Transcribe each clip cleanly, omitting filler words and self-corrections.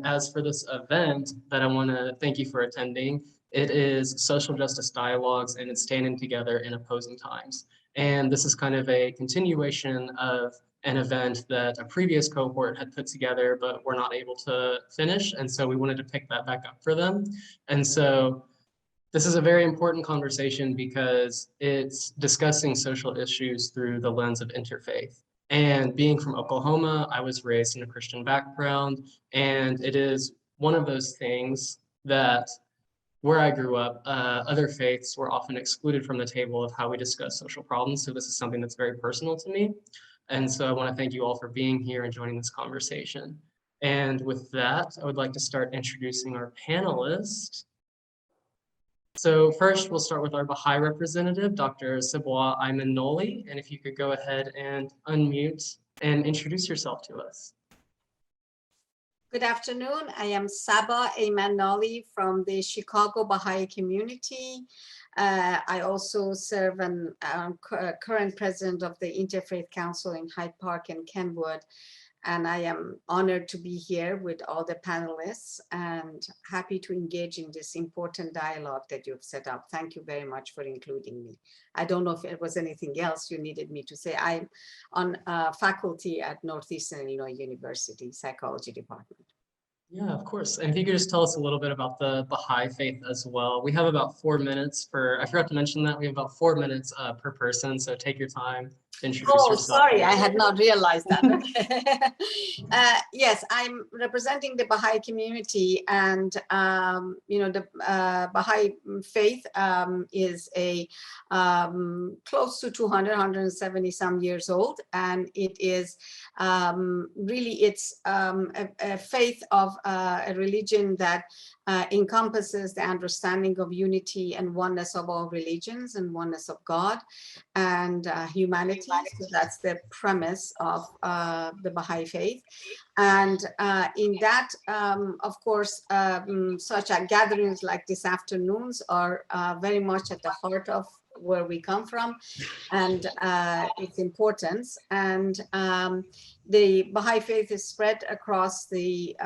as for this event that I want to thank you for attending, it is Social Justice Dialogues, and it's Standing Together in Opposing Times. And this is kind of a continuation of an event that a previous cohort had put together, but were not able to finish. And so we wanted to pick that back up for them. And so this is a very important conversation because it's discussing social issues through the lens of interfaith. And being from Oklahoma, I was raised in a Christian background, and it is one of those things that where I grew up, other faiths were often excluded from the table of how we discuss social problems. So this is something that's very personal to me. And so I want to thank you all for being here and joining this conversation. And with that, I would like to start introducing our panelists. So first, we'll start with our Baha'i representative, Dr. Sibwa Ayman-Noli. And if you could go ahead and unmute and introduce yourself to us. Good afternoon. I am Saba Ayman-Noli from the Chicago Baha'i community. I also serve as current president of the Interfaith Council in Hyde Park and Kenwood. And I am honored to be here with all the panelists and happy to engage in this important dialogue that you've set up. Thank you very much for including me. I don't know if there was anything else you needed me to say. I'm on faculty at Northeastern Illinois University, Psychology Department. Yeah, of course. And if you could just tell us a little bit about the Baha'i faith as well. We have about 4 minutes for, I forgot to mention that, we have about 4 minutes per person. So take your time to introduce yourself. Sorry, I had not realized that. Yes, I'm representing the Baha'i community, and the Baha'i faith is a close to 200, 170 some years old, and it is really it's a faith of a religion that encompasses the understanding of unity and oneness of all religions and oneness of God and humanity. So that's the premise of the Baha'i faith. And in that, of course, such gatherings like this afternoons are very much at the heart of where we come from and its importance. And the Baha'i faith is spread across the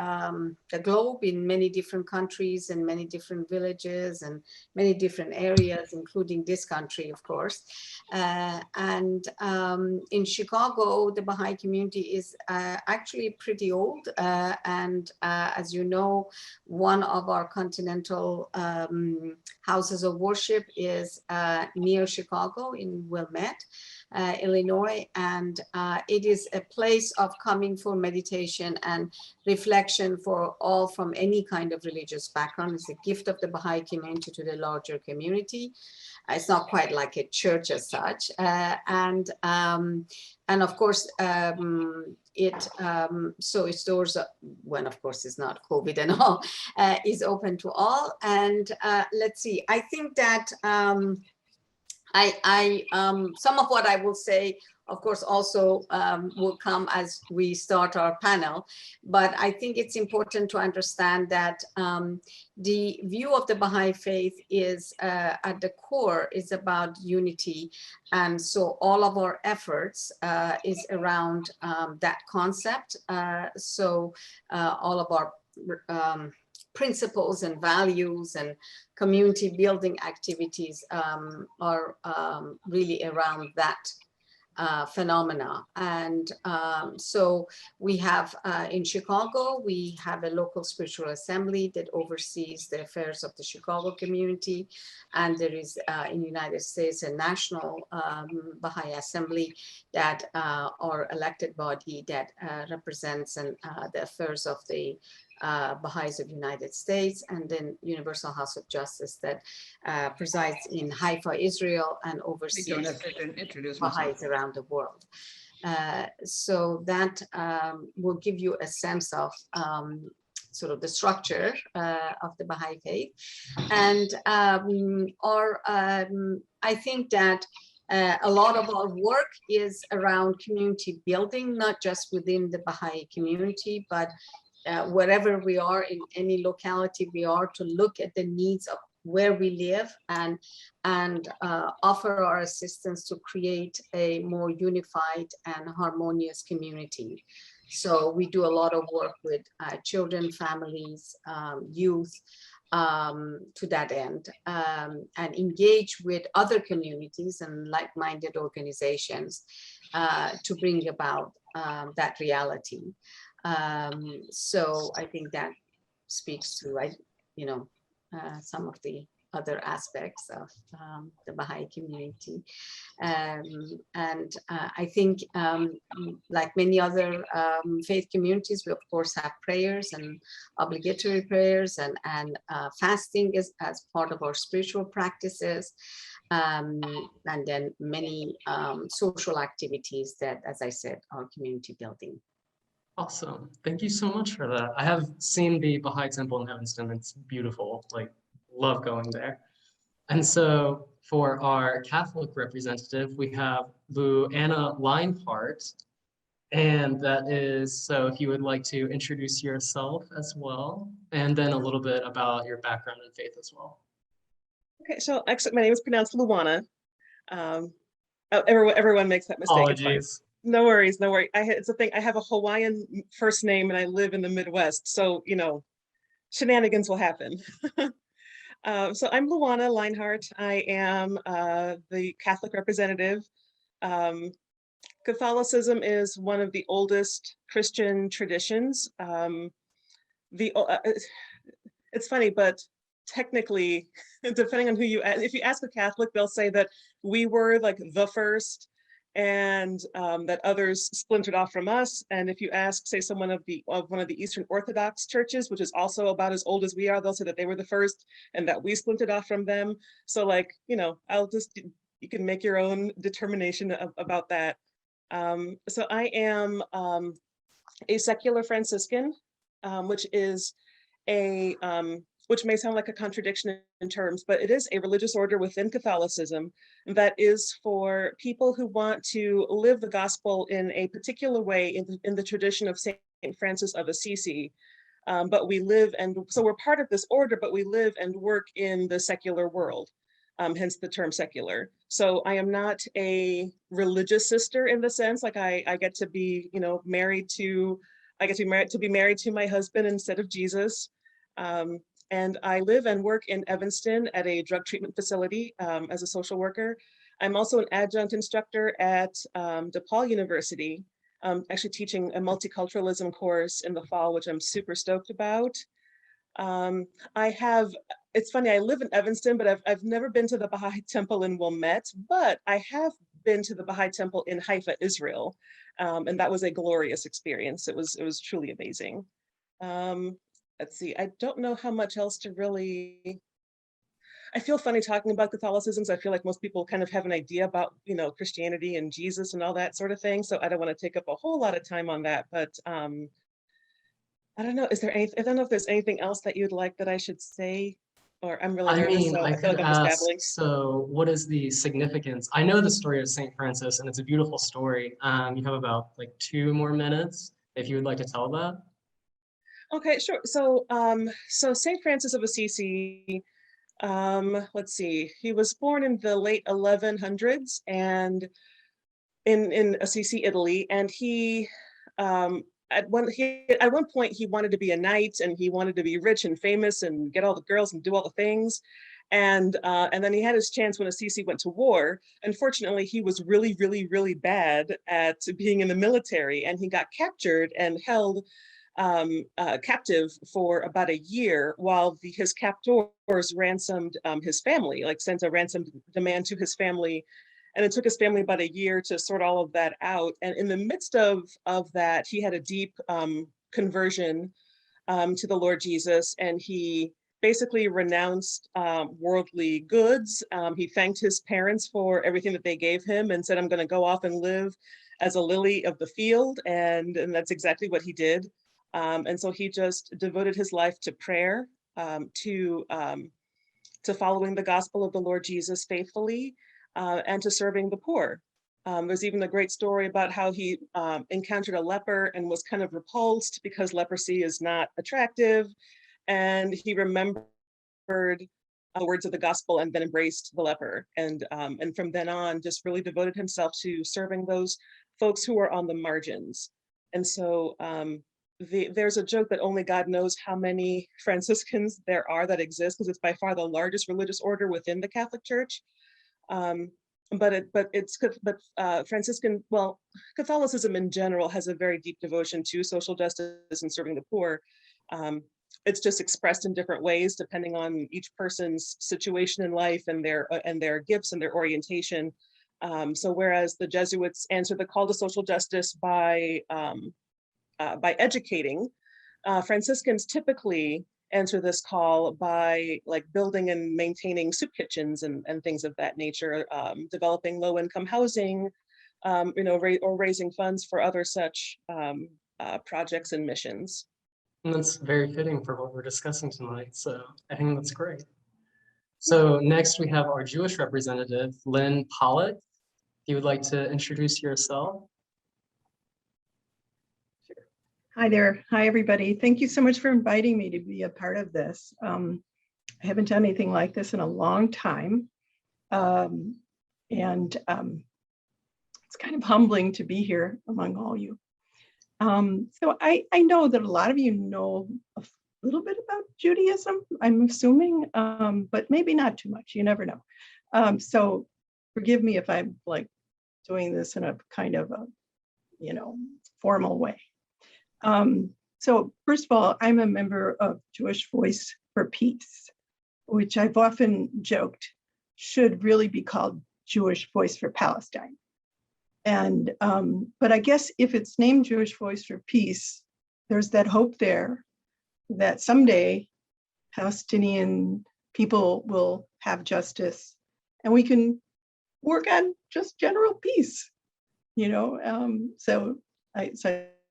globe in many different countries and many different villages and many different areas, including this country, of course. And in Chicago, the Baha'i community is actually pretty old. And as you know, one of our continental houses of worship is near Chicago in Wilmette, Illinois, and it is a place of coming for meditation and reflection for all from any kind of religious background. It's a gift of the Baha'i community to the larger community. It's not quite like a church as such, and of course so its doors, when of course it's not COVID and all, is open to all. And let's see, I think that some of what I will say, of course, also will come as we start our panel. But I think it's important to understand that the view of the Baha'i faith is at the core is about unity. And so all of our efforts is around that concept. So all of our principles and values and community building activities are really around that phenomena. And so we have in Chicago, we have a local spiritual assembly that oversees the affairs of the Chicago community. And there is in the United States a national Baha'i assembly that our elected body that represents the affairs of the Baha'is of the United States, and then Universal House of Justice that presides in Haifa, Israel, and oversees Baha'is around the world. So that will give you a sense of sort of the structure of the Baha'i faith. And I think that a lot of our work is around community building, not just within the Baha'i community, but wherever we are in any locality we are, to look at the needs of where we live and offer our assistance to create a more unified and harmonious community. So we do a lot of work with children, families, youth, to that end, and engage with other communities and like-minded organizations to bring about that reality. So I think that speaks to, some of the other aspects of the Baha'i community. I think, like many other faith communities, we of course have prayers and obligatory prayers and fasting as part of our spiritual practices. And then many social activities that, as I said, are community building. Awesome. Thank you so much for that. I have seen the Baha'i Temple in Evanston. It's beautiful. Like, love going there. And so for our Catholic representative, we have Luana Leinhart. And that is, so if you would like to introduce yourself as well, and then a little bit about your background in faith as well. Okay, so actually, my name is pronounced Luana. Everyone makes that mistake. Apologies. No worries, no worries. It's a thing. I have a Hawaiian first name and I live in the Midwest, so shenanigans will happen. So I'm Luana Leinhart. I am the Catholic representative. Catholicism is one of the oldest Christian traditions. It's funny, but technically, depending on who you ask, if you ask a Catholic, they'll say that we were like the first, and that others splintered off from us. And if you ask, say, someone of one of the Eastern Orthodox churches, which is also about as old as we are, they'll say that they were the first and that we splintered off from them. So you can make your own determination about that. So I am a secular Franciscan, which is which may sound like a contradiction in terms, but it is a religious order within Catholicism that is for people who want to live the gospel in a particular way in the tradition of Saint Francis of Assisi. But we live, and so we're part of this order, but we live and work in the secular world, hence the term secular. So I am not a religious sister in the sense, like I get to be, married to my husband instead of Jesus. And I live and work in Evanston at a drug treatment facility as a social worker. I'm also an adjunct instructor at DePaul University, actually teaching a multiculturalism course in the fall, which I'm super stoked about. It's funny, I live in Evanston, but I've never been to the Baha'i Temple in Wilmette, but I have been to the Baha'i Temple in Haifa, Israel. And that was a glorious experience. It was truly amazing. Let's see, I don't know how much else to really, I feel funny talking about Catholicism, so I feel like most people kind of have an idea about, Christianity and Jesus and all that sort of thing. So I don't want to take up a whole lot of time on that, but I don't know, I don't know if there's anything else that you'd like that I should say, or I'm really nervous, so I feel like I'm just babbling. So what is the significance? I know the story of St. Francis, and it's a beautiful story. You have about like 2 more minutes if you would like to tell that. Okay, sure. So, St. Francis of Assisi, let's see, he was born in the late 1100s and in Assisi, Italy, and he, at one point he wanted to be a knight and he wanted to be rich and famous and get all the girls and do all the things. And then he had his chance when Assisi went to war. Unfortunately, he was really, really, really bad at being in the military, and he got captured and held captive for about a year while his captors ransomed his family, like sent a ransom demand to his family. And it took his family about a year to sort all of that out. And in the midst of that, he had a deep conversion to the Lord Jesus, and he basically renounced worldly goods. He thanked his parents for everything that they gave him and said, I'm going to go off and live as a lily of the field. And that's exactly what he did. And so he just devoted his life to prayer, to following the gospel of the Lord Jesus faithfully, and to serving the poor. There's even a great story about how he encountered a leper and was kind of repulsed because leprosy is not attractive. And he remembered the words of the gospel and then embraced the leper. And from then on, just really devoted himself to serving those folks who are on the margins. And so there's a joke that only God knows how many Franciscans there are that exist, because it's by far the largest religious order within the Catholic Church. Franciscan, well, Catholicism in general has a very deep devotion to social justice and serving the poor. It's just expressed in different ways depending on each person's situation in life and their gifts and their orientation. So whereas the Jesuits answer the call to social justice by educating, Franciscans typically answer this call by like building and maintaining soup kitchens and things of that nature, developing low-income housing, or raising funds for other such projects and missions. And that's very fitting for what we're discussing tonight. So I think that's great. So next we have our Jewish representative, Lynn Pollock. If you would like to introduce yourself. Hi there. Hi, everybody. Thank you so much for inviting me to be a part of this. I haven't done anything like this in a long time. It's kind of humbling to be here among all you. So I know that a lot of you know a little bit about Judaism, I'm assuming, but maybe not too much. You never know. So forgive me if I'm like doing this in a kind of a, formal way. So first of all, I'm a member of Jewish Voice for Peace, which I've often joked should really be called Jewish Voice for Palestine. And, but I guess if it's named Jewish Voice for Peace, there's that hope there that someday Palestinian people will have justice and we can work on just general peace, so I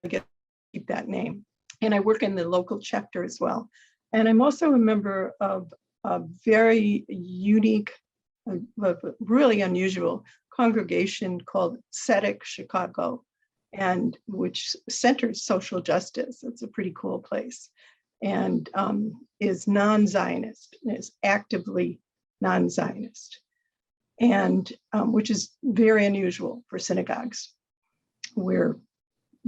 get keep that name. And I work in the local chapter as well. And I'm also a member of a very unique, really unusual congregation called Tzedek Chicago, and which centers social justice. It's a pretty cool place, and is non-Zionist, is actively non-Zionist, and which is very unusual for synagogues, where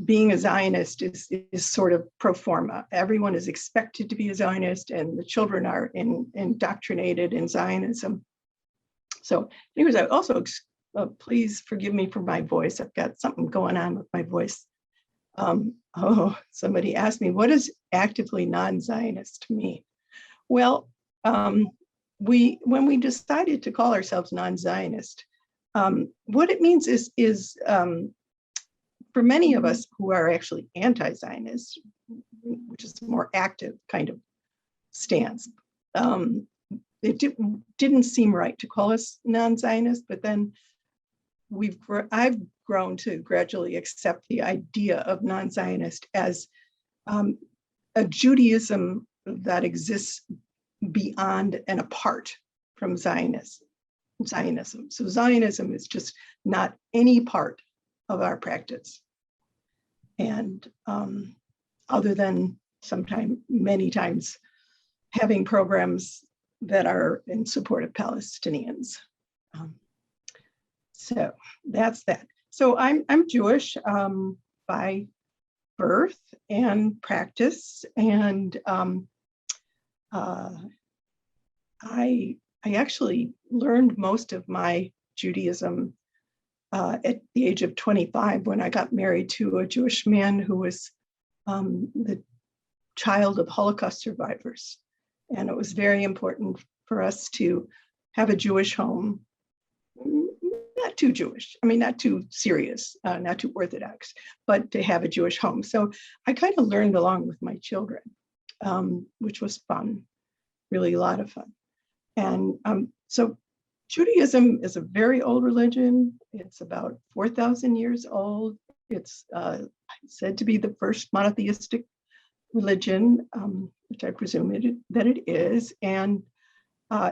being a Zionist is sort of pro forma. Everyone is expected to be a Zionist, and the children are indoctrinated in Zionism. So anyways, I also, please forgive me for my voice. I've got something going on with my voice. Somebody asked me, what does actively non-Zionist mean? Well, when we decided to call ourselves non-Zionist, what it means is for many of us who are actually anti-Zionist, which is a more active kind of stance, it didn't seem right to call us non-Zionist, but then I've grown to gradually accept the idea of non-Zionist as a Judaism that exists beyond and apart from Zionism. So Zionism is just not any part of our practice. And other than many times having programs that are in support of Palestinians. So that's that. So I'm Jewish by birth and practice, and I actually learned most of my Judaism at the age of 25 when I got married to a Jewish man who was the child of Holocaust survivors. And it was very important for us to have a Jewish home, not too Jewish, not too serious, not too Orthodox, but to have a Jewish home. So I kind of learned along with my children, which was fun, really a lot of fun. And so Judaism is a very old religion. It's about 4,000 years old. It's said to be the first monotheistic religion, which I presume that it is. And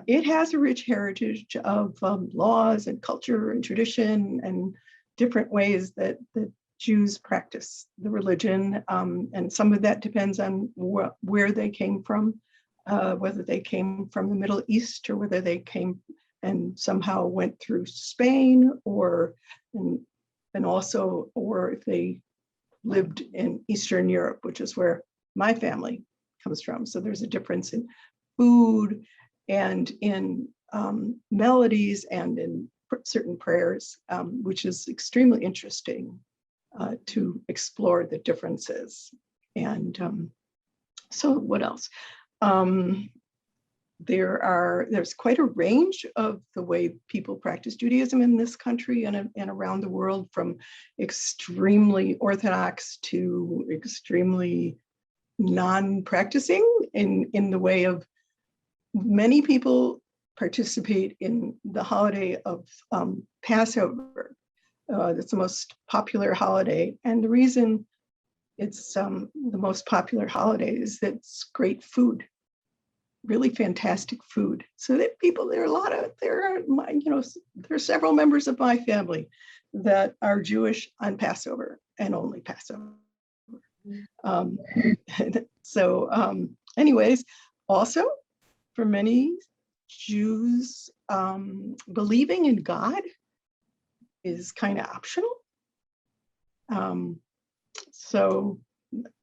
it has a rich heritage of laws and culture and tradition and different ways that the Jews practice the religion. And some of that depends on where they came from, whether they came from the Middle East or whether they came and somehow went through Spain, or if they lived in Eastern Europe, which is where my family comes from. So there's a difference in food and in melodies and in certain prayers, which is extremely interesting to explore the differences. And so what else? There's quite a range of the way people practice Judaism in this country and around the world, from extremely Orthodox to extremely non-practicing in the way of many people participate in the holiday of Passover. That's the most popular holiday. And the reason it's the most popular holiday is that it's great food, really fantastic food. So that there are several members of my family that are Jewish on Passover and only Passover. Anyways, also for many Jews, believing in God is kind of optional.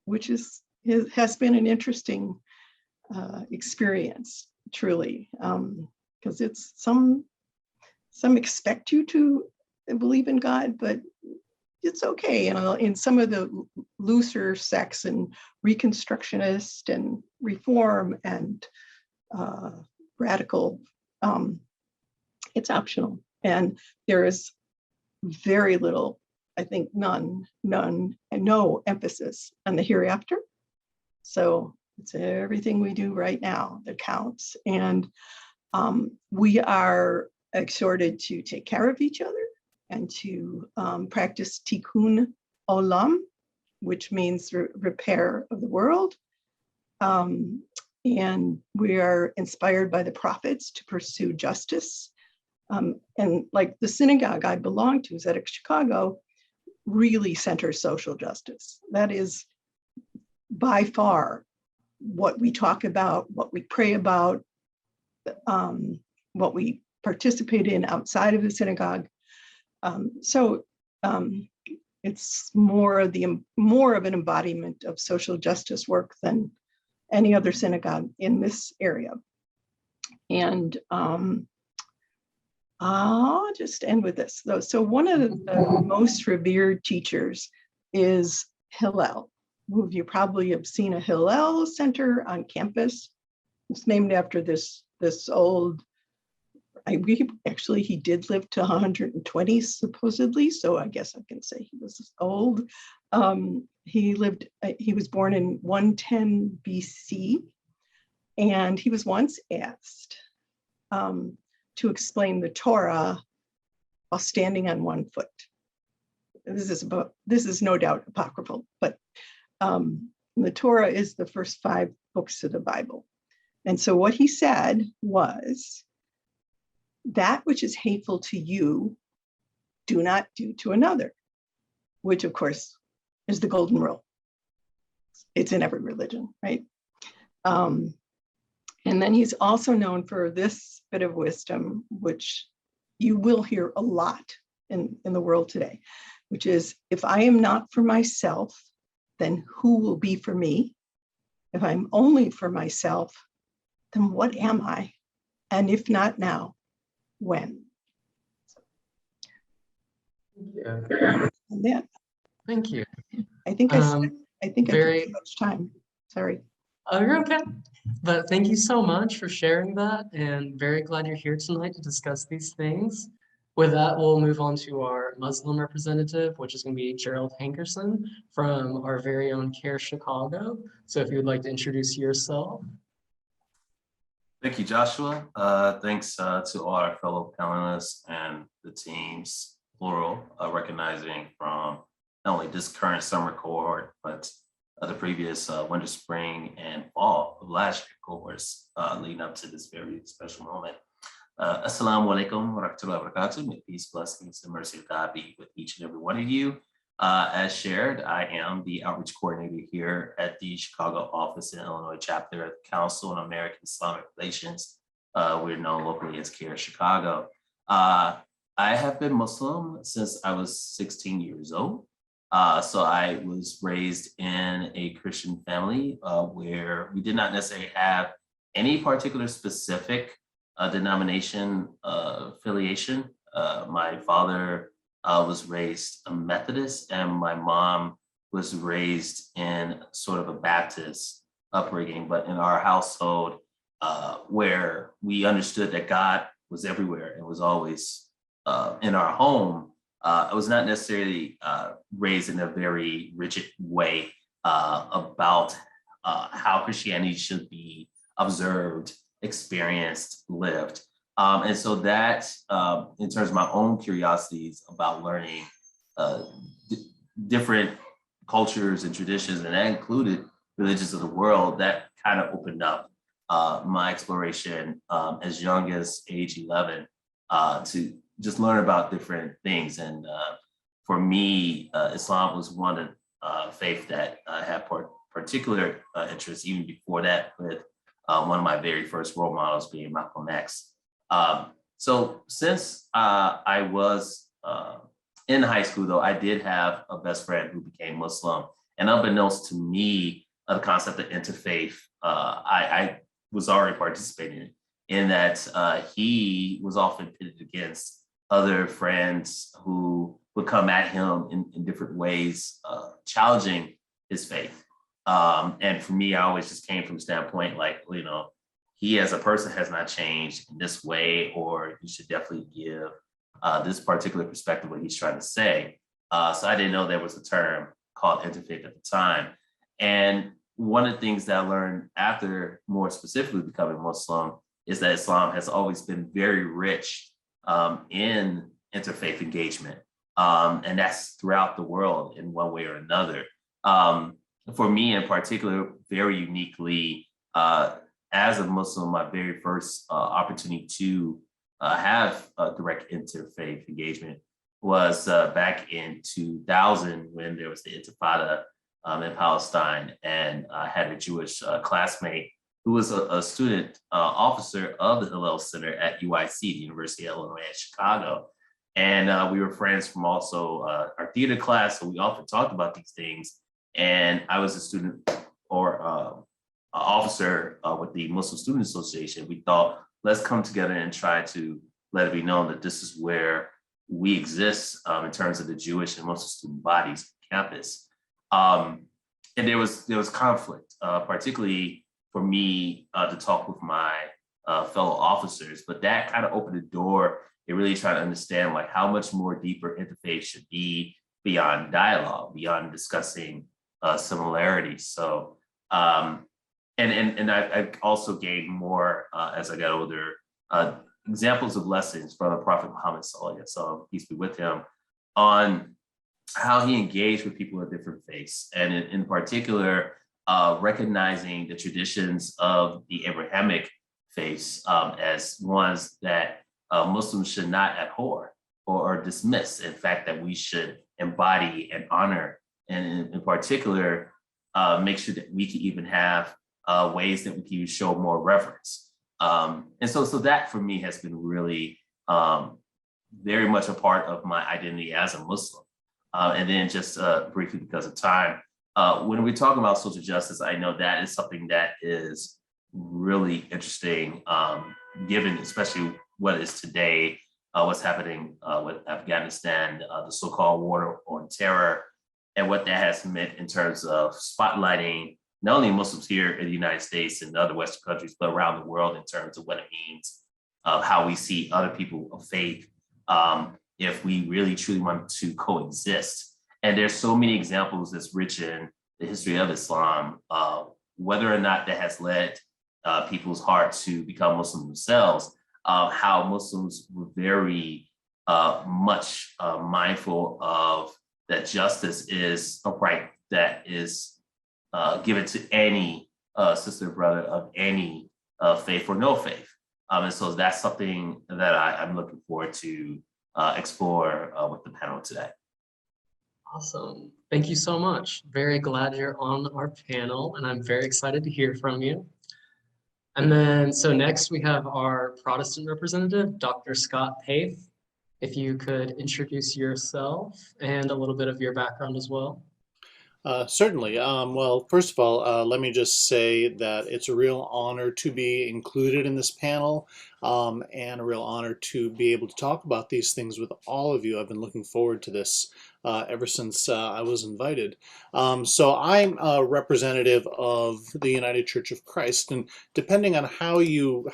Which has been an interesting experience, truly, because it's some expect you to believe in God, but it's okay. In some of the looser sects and Reconstructionist and Reform and Radical, it's optional, and there is very little, I think none, and no emphasis on the hereafter. So it's everything we do right now that counts. And we are exhorted to take care of each other and to practice tikkun olam, which means repair of the world. And we are inspired by the prophets to pursue justice. And like the synagogue I belong to, Zedek Chicago, really centers social justice. That is by far what we talk about, what we pray about, what we participate in outside of the synagogue. It's more of an embodiment of social justice work than any other synagogue in this area. And I'll just end with this, though. So one of the most revered teachers is Hillel, who you probably have seen a Hillel Center on campus. It's named after this old, he did live to 120 supposedly, so I guess I can say he was old. He was born in 110 BC, and he was once asked to explain the Torah while standing on one foot. This is no doubt apocryphal, but the Torah is the first 5 books of the Bible. And so what he said was, that which is hateful to you, do not do to another, which of course is the golden rule. It's in every religion, right? And then he's also known for this bit of wisdom, which you will hear a lot in the world today, which is, if I am not for myself, then who will be for me? If I'm only for myself, then what am I? And if not now, when? Yeah. And then Thank you. I think I took very- too much time. Sorry. Oh, you're okay. But thank you so much for sharing that, and very glad you're here tonight to discuss these things. With that, we'll move on to our Muslim representative, which is going to be Gerald Hankerson from our very own CARE Chicago. So if you would like to introduce yourself. Thank you, Joshua. Thanks to all our fellow panelists and the teams, plural, recognizing from not only this current summer cohort, but the previous winter, spring, and fall of last year cohorts leading up to this very special moment. Assalamu alaikum wa rahmatullahi wa barakatuh. May peace, blessings, and mercy of God be with each and every one of you. As shared, I am the outreach coordinator here at the Chicago office in Illinois chapter of the Council on American Islamic Relations. We're known locally as CARE Chicago. I have been Muslim since I was 16 years old. So I was raised in a Christian family where we did not necessarily have any particular specific denomination affiliation. My father was raised a Methodist, and my mom was raised in sort of a Baptist upbringing. But in our household, where we understood that God was everywhere and was always in our home, I was not necessarily raised in a very rigid way about how Christianity should be observed, experienced, lived. And so that, in terms of my own curiosities about learning different cultures and traditions, and that included religions of the world, that kind of opened up my exploration as young as age 11 to just learn about different things. And for me, Islam was one faith that I had particular interest even before that, with one of my very first role models being Malcolm X. So since I was in high school, though, I did have a best friend who became Muslim. And unbeknownst to me, the concept of interfaith, I was already participating in that. He was often pitted against other friends who would come at him in different ways, challenging his faith. And for me, I always just came from a standpoint like, you know, he as a person has not changed in this way, or you should definitely give this particular perspective what he's trying to say. So I didn't know there was a term called interfaith at the time. And one of the things that I learned after more specifically becoming Muslim is that Islam has always been very rich in interfaith engagement. And that's throughout the world in one way or another. For me in particular, very uniquely, as a Muslim, my very first opportunity to have a direct interfaith engagement was back in 2000, when there was the Intifada in Palestine. And I had a Jewish classmate who was a student officer of the Hillel Center at UIC, the University of Illinois at Chicago. And we were friends from also our theater class, so we often talked about these things. And I was a student or officer with the Muslim Student Association. We thought, let's come together and try to let it be known that this is where we exist in terms of the Jewish and Muslim student bodies on campus. And there was conflict, particularly for me to talk with my fellow officers, but that kind of opened the door. It really tried to understand like how much more deeper interfaith should be beyond dialogue, beyond discussing similarities. So, and I also gained more as I got older, examples of lessons from the Prophet Muhammad Sallallahu Alaihi Wasallam, peace be with him, on how he engaged with people of different faiths, and in particular, recognizing the traditions of the Abrahamic faiths as ones that Muslims should not abhor or dismiss. In fact, that we should embody and honor, and in particular, make sure that we can even have ways that we can show more reverence. And so that for me has been really very much a part of my identity as a Muslim. And then just briefly, because of time, when we're talking about social justice, I know that is something that is really interesting, given especially what is today, what's happening with Afghanistan, the so-called war on terror, and what that has meant in terms of spotlighting not only Muslims here in the United States and other Western countries, but around the world in terms of what it means of how we see other people of faith, if we really truly want to coexist. And there's so many examples that's rich in the history of Islam, whether or not that has led people's hearts to become Muslim themselves, how Muslims were very much mindful of that justice is a right that is given to any sister or brother of any faith or no faith. And so that's something that I'm looking forward to explore with the panel today. Awesome. Thank you so much. Very glad you're on our panel, and I'm very excited to hear from you. And then, so next we have our Protestant representative, Dr. Scott Paith. if you could introduce yourself and a little bit of your background as well. Certainly. Well, first of all, let me just say that it's a real honor to be included in this panel, and a real honor to be able to talk about these things with all of you. I've been looking forward to this ever since I was invited. So I'm a representative of the United Church of Christ, and depending on how you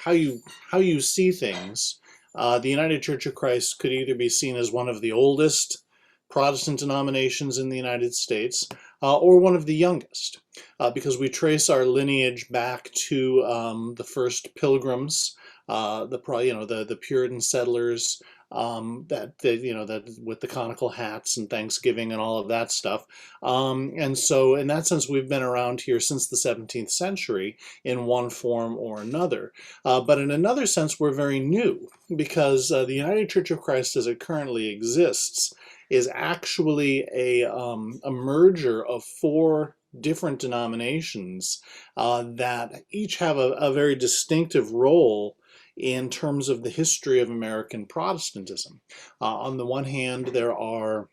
see things, the United Church of Christ could either be seen as one of the oldest Protestant denominations in the United States, or one of the youngest, because we trace our lineage back to the first pilgrims, the Puritan settlers, that with the conical hats and Thanksgiving and all of that stuff. And so in that sense, we've been around here since the 17th century in one form or another. But in another sense, we're very new, because the United Church of Christ as it currently exists is actually a merger of four different denominations that each have a very distinctive role in terms of the history of American Protestantism. On the one hand, there are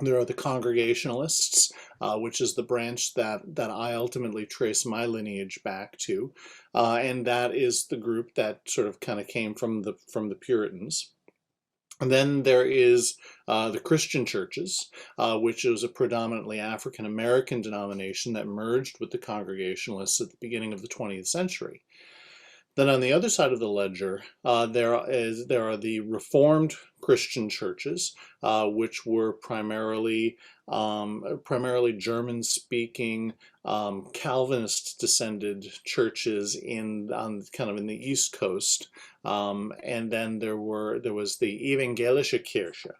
the Congregationalists, which is the branch that I ultimately trace my lineage back to, and that is the group that sort of kind of came from the Puritans. And then there is the Christian churches, which is a predominantly African American denomination that merged with the Congregationalists at the beginning of the 20th century. Then on the other side of the ledger, there are the Reformed Christian churches, which were primarily German-speaking Calvinist-descended churches in the East Coast, and then there was the Evangelische Kirche,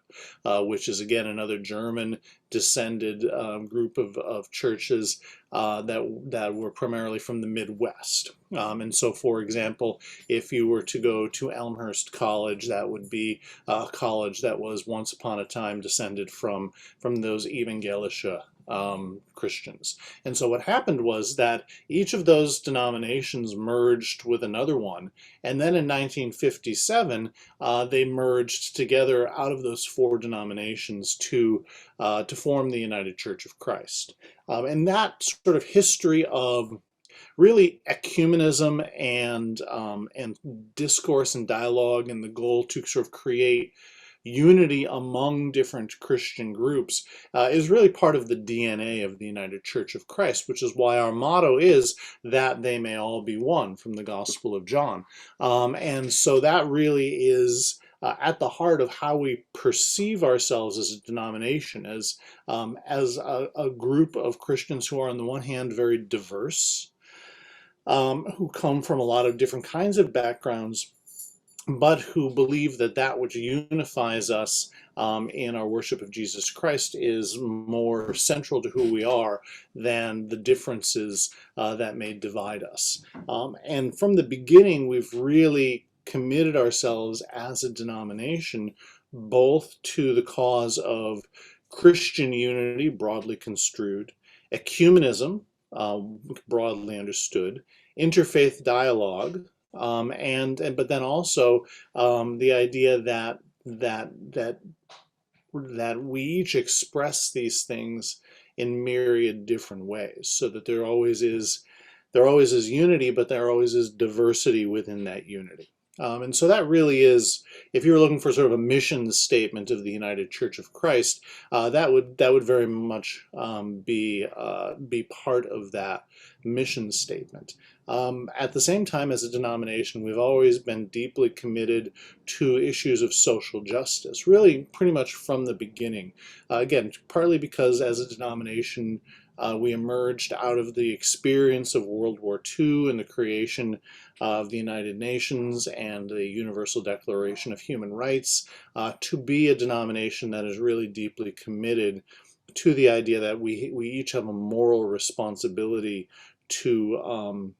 which is again another German-descended group of churches that were primarily from the Midwest. And so, for example, if you were to go to Elmhurst College, that would be a college that was once upon a time descended from those Evangelische Christians. And so what happened was that each of those denominations merged with another one, and then in 1957 they merged together out of those four denominations to form the United Church of Christ. And that sort of history of really ecumenism and discourse and dialogue, and the goal to sort of create unity among different Christian groups is really part of the DNA of the United Church of Christ, which is why our motto is that they may all be one, from the Gospel of John. And so that really is at the heart of how we perceive ourselves as a denomination, as a group of Christians who are on the one hand very diverse, who come from a lot of different kinds of backgrounds, but who believe that which unifies us in our worship of Jesus Christ is more central to who we are than the differences that may divide us. And from the beginning, we've really committed ourselves as a denomination both to the cause of Christian unity, broadly construed, ecumenism, broadly understood, interfaith dialogue, but then also the idea that we each express these things in myriad different ways, so that there always is unity, but there always is diversity within that unity. And so that really is, if you're looking for sort of a mission statement of the United Church of Christ, that would very much be part of that mission statement. At the same time, as a denomination, we've always been deeply committed to issues of social justice, really pretty much from the beginning. Again, partly because as a denomination, we emerged out of the experience of World War II and the creation of the United Nations and the Universal Declaration of Human Rights to be a denomination that is really deeply committed to the idea that we each have a moral responsibility to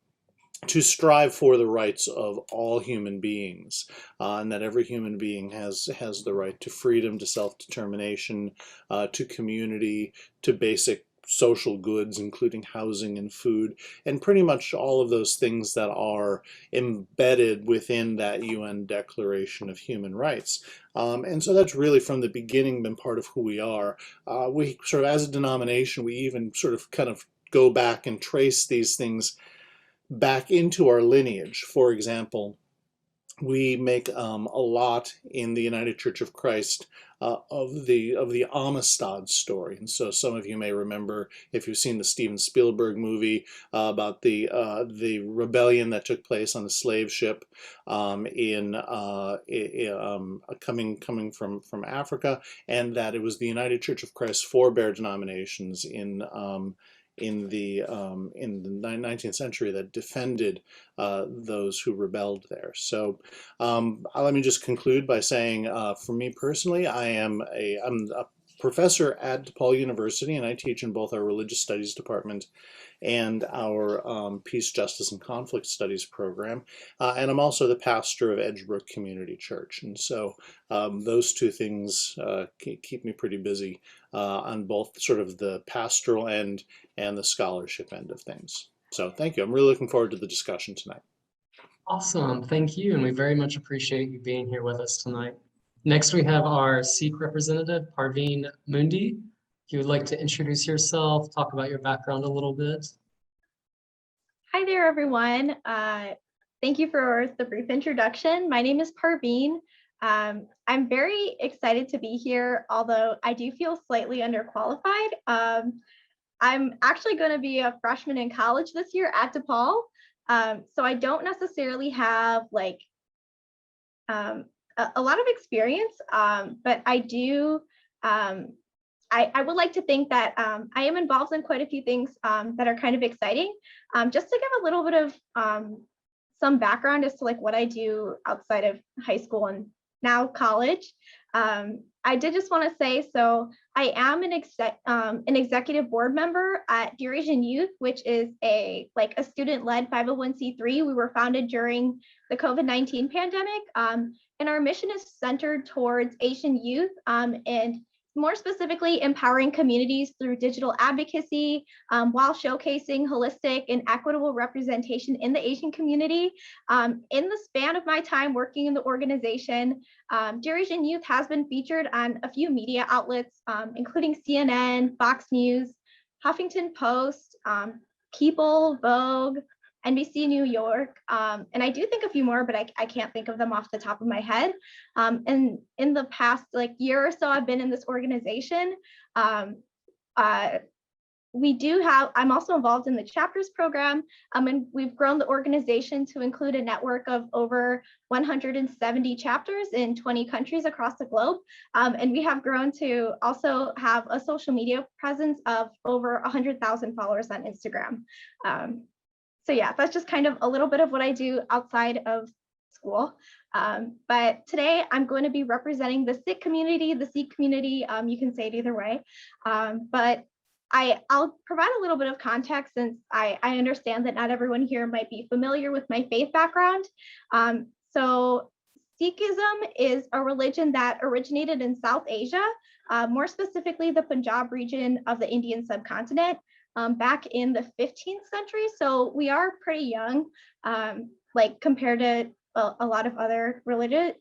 strive for the rights of all human beings, and that every human being has the right to freedom, to self-determination, to community, to basic social goods, including housing and food, and pretty much all of those things that are embedded within that UN Declaration of Human Rights. And so that's really from the beginning been part of who we are. We sort of, as a denomination, we even sort of kind of go back and trace these things back into our lineage. For example, we make a lot in the United Church of Christ of the Amistad story. And so some of you may remember, if you've seen the Steven Spielberg movie about the rebellion that took place on a slave ship coming from Africa, and that it was the United Church of Christ forebear denominations in the 19th century that defended those who rebelled there. So let me just conclude by saying, for me personally, I'm a professor at DePaul University, and I teach in both our religious studies department and our Peace, Justice, and Conflict Studies program. And I'm also the pastor of Edgebrook Community Church. And so those two things keep me pretty busy on both sort of the pastoral end and the scholarship end of things. So thank you. I'm really looking forward to the discussion tonight. Awesome, thank you, and we very much appreciate you being here with us tonight. Next, we have our Sikh representative, Parveen Mundi. If you would like to introduce yourself, talk about your background a little bit. Hi there, everyone. Thank you for the brief introduction. My name is Parveen. I'm very excited to be here, although I do feel slightly underqualified. I'm actually going to be a freshman in college this year at DePaul, so I don't necessarily have like a lot of experience, but I do. I would like to think that I am involved in quite a few things that are kind of exciting. Just to give a little bit of some background as to like what I do outside of high school and now college. I did just want to say, so I am an executive board member at Dear Asian Youth, which is a student-led 501c3. We were founded during the COVID-19 pandemic, and our mission is centered towards Asian youth and more specifically empowering communities through digital advocacy while showcasing holistic and equitable representation in the Asian community. In the span of my time working in the organization, Dear Asian Youth has been featured on a few media outlets, including CNN, Fox News, Huffington Post, People, Vogue, NBC New York, and I do think a few more, but I can't think of them off the top of my head. And in the past year or so I've been in this organization, I'm also involved in the chapters program, and we've grown the organization to include a network of over 170 chapters in 20 countries across the globe. And we have grown to also have a social media presence of over 100,000 followers on Instagram. So yeah, that's just kind of a little bit of what I do outside of school. But today I'm going to be representing the Sikh community, you can say it either way. But I'll provide a little bit of context since I understand that not everyone here might be familiar with my faith background. So Sikhism is a religion that originated in South Asia, more specifically the Punjab region of the Indian subcontinent. Back in the 15th century. So we are pretty young, compared to a lot of other religions.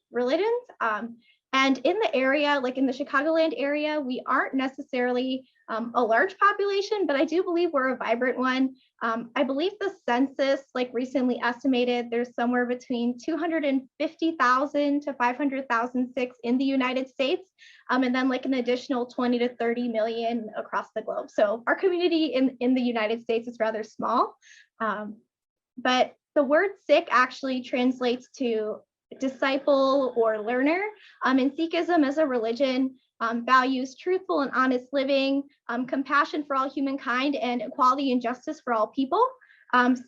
And in the area, like in the Chicagoland area, we aren't necessarily a large population, but I do believe we're a vibrant one. I believe the census recently estimated there's somewhere between 250,000 to 500,000 Sikhs in the United States, and then an additional 20 to 30 million across the globe. So our community in the United States is rather small, but the word Sikh actually translates to disciple or learner, and Sikhism as a religion values truthful and honest living, compassion for all humankind, and equality and justice for all people.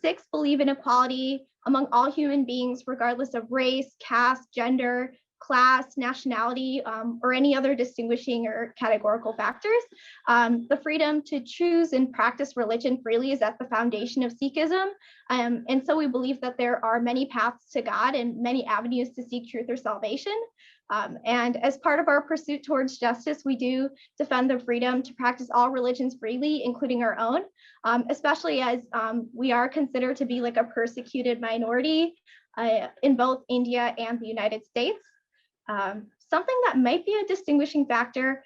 Sikhs believe in equality among all human beings, regardless of race, caste, gender, class, nationality, or any other distinguishing or categorical factors. The freedom to choose and practice religion freely is at the foundation of Sikhism. And so we believe that there are many paths to God and many avenues to seek truth or salvation. And as part of our pursuit towards justice, we do defend the freedom to practice all religions freely, including our own, especially as we are considered to be like a persecuted minority in both India and the United States. Something that might be a distinguishing factor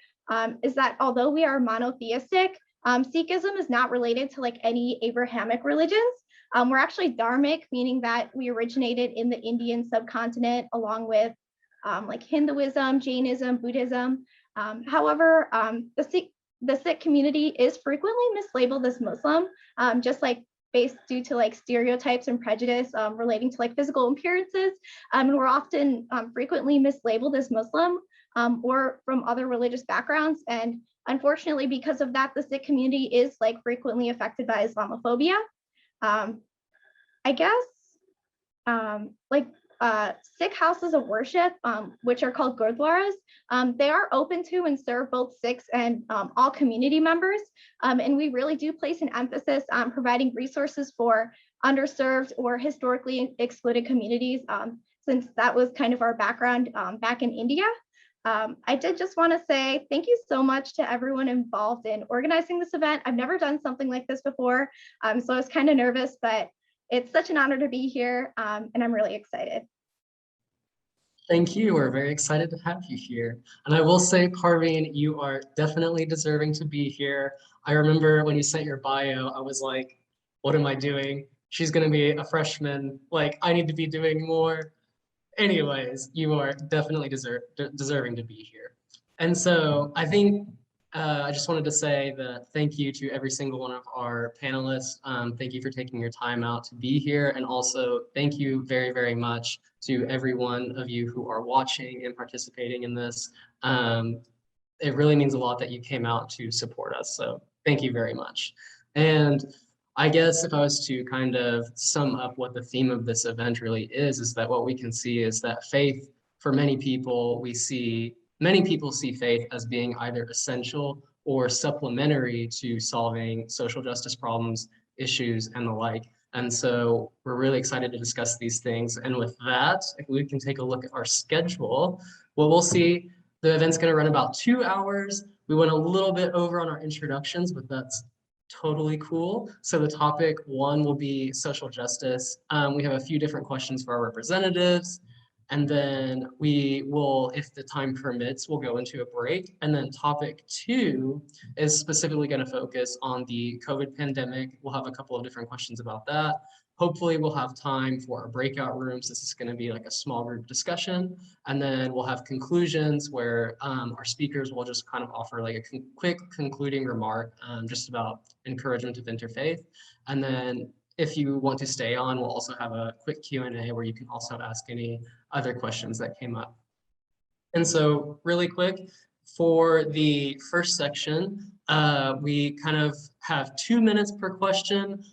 is that although we are monotheistic, Sikhism is not related to like any Abrahamic religions. We're actually Dharmic, meaning that we originated in the Indian subcontinent along with like Hinduism, Jainism, Buddhism. However, the Sikh community is frequently mislabeled as Muslim, just like based due to like stereotypes and prejudice relating to like physical appearances. And we're often frequently mislabeled as Muslim or from other religious backgrounds. And unfortunately, because of that, the Sikh community is like frequently affected by Islamophobia. I guess Sikh houses of worship, which are called gurdwaras, they are open to and serve both Sikhs and all community members. And we really do place an emphasis on providing resources for underserved or historically excluded communities, since that was kind of our background back in India. I did just want to say thank you so much to everyone involved in organizing this event. I've never done something like this before, so I was kind of nervous, but it's such an honor to be here, and I'm really excited. Thank you. We're very excited to have you here. And I will say, Parveen, you are definitely deserving to be here. I remember when you sent your bio, I was like, what am I doing? She's going to be a freshman. Like, I need to be doing more. Anyways, you are definitely deserving to be here. And so I think I just wanted to say that thank you to every single one of our panelists. Thank you for taking your time out to be here. And also thank you very, very much to every one of you who are watching and participating in this. It really means a lot that you came out to support us. So thank you very much. And I guess if I was to kind of sum up what the theme of this event really is that what we can see is that faith, for many people see faith as being either essential or supplementary to solving social justice problems, issues, and the like. And so we're really excited to discuss these things. And with that, if we can take a look at our schedule, well, we'll see the event's going to run about 2 hours. We went a little bit over on our introductions, but that's totally cool. So the topic one will be social justice. We have a few different questions for our representatives. And then we will, if the time permits, we'll go into a break. And then topic two is specifically going to focus on the COVID pandemic. We'll have a couple of different questions about that. Hopefully we'll have time for our breakout rooms. This is going to be like a small group discussion. And then we'll have conclusions where our speakers will just kind of offer like a quick concluding remark just about encouragement of interfaith. And then if you want to stay on, we'll also have a quick Q&A where you can also ask any other questions that came up. And so really quick, for the first section, we kind of have 2 minutes per question,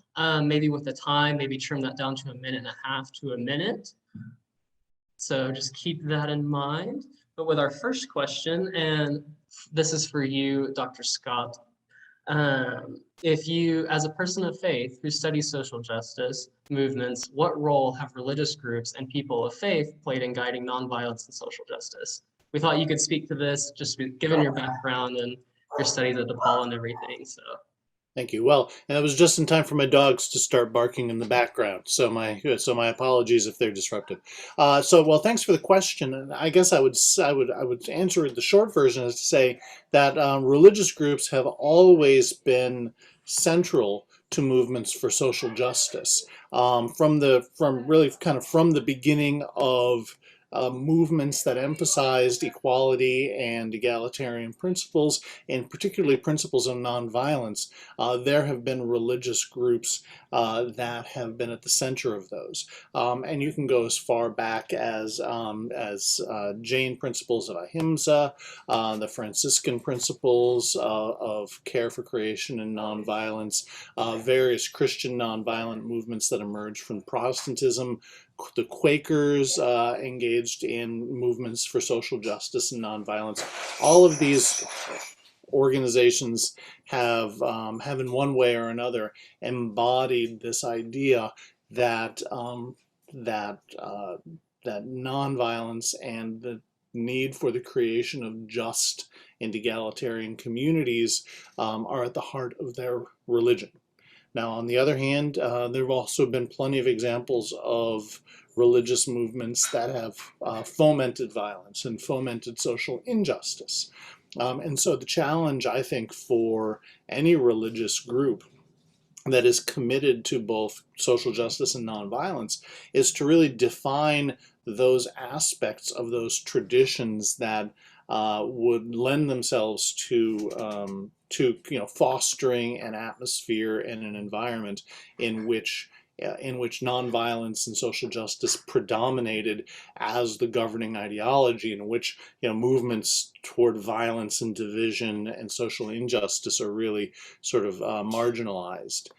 maybe with the time, maybe trim that down to 1.5 minutes to a minute. So just keep that in mind. But with our first question, and this is for you, Dr. Scott, if you, as a person of faith who studies social justice movements, what role have religious groups and people of faith played in guiding nonviolence and social justice? We thought you could speak to this, just given your background and your studies at DePaul and everything. So. Thank you. Well, and it was just in time for my dogs to start barking in the background. So my apologies if they're disruptive. Well, thanks for the question. And I guess I would answer the short version is to say that religious groups have always been central to movements for social justice from the beginning of movements that emphasized equality and egalitarian principles, and particularly principles of nonviolence. There have been religious groups that have been at the center of those, and you can go as far back as Jain principles of ahimsa, the Franciscan principles of care for creation and nonviolence, various Christian nonviolent movements that emerged from Protestantism. The Quakers engaged in movements for social justice and nonviolence. All of these organizations have in one way or another embodied this idea that that nonviolence and the need for the creation of just and egalitarian communities are at the heart of their religion. Now, on the other hand, there have also been plenty of examples of religious movements that have fomented violence and fomented social injustice. And so the challenge, I think, for any religious group that is committed to both social justice and nonviolence is to really define those aspects of those traditions that would lend themselves to fostering an atmosphere and an environment in which nonviolence and social justice predominated as the governing ideology, in which movements toward violence and division and social injustice are really sort of marginalized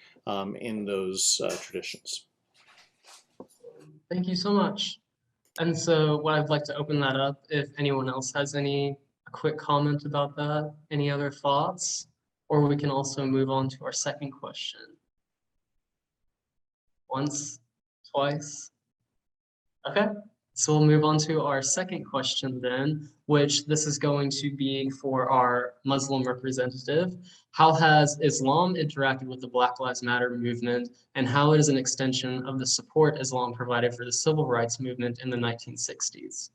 in those traditions. Thank you so much. And so what I'd like to open that up, if anyone else has any quick comment about that, any other thoughts, or we can also move on to our second question. Once, twice. Okay, so we'll move on to our second question then, which this is going to be for our Muslim representative. How has Islam interacted with the Black Lives Matter movement, and how it is an extension of the support Islam provided for the civil rights movement in the 1960s?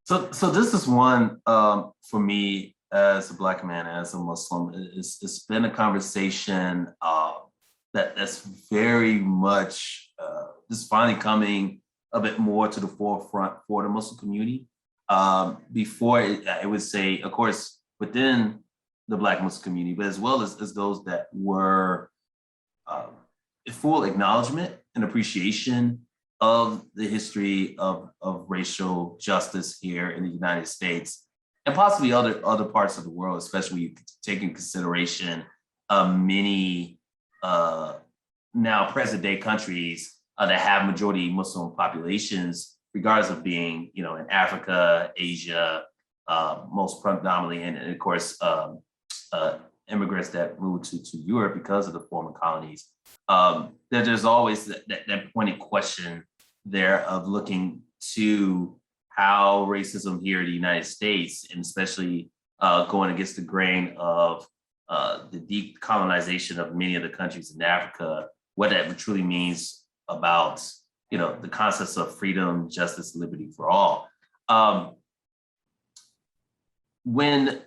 So this is one for me as a Black man, as a Muslim. It's been a conversation that's very much just finally coming a bit more to the forefront for the Muslim community. Before, I would say, of course, within the Black Muslim community, but as well as those that were full acknowledgement and appreciation of the history of racial justice here in the United States, and possibly other parts of the world, especially taking consideration many now present day countries that have majority Muslim populations, regardless of being, in Africa, Asia, most predominantly, and of course, immigrants that moved to Europe because of the former colonies. There's always that pointed question there of looking to how racism here in the United States, and especially going against the grain of the decolonization of many of the countries in Africa, what that truly means about the concepts of freedom, justice, liberty for all. When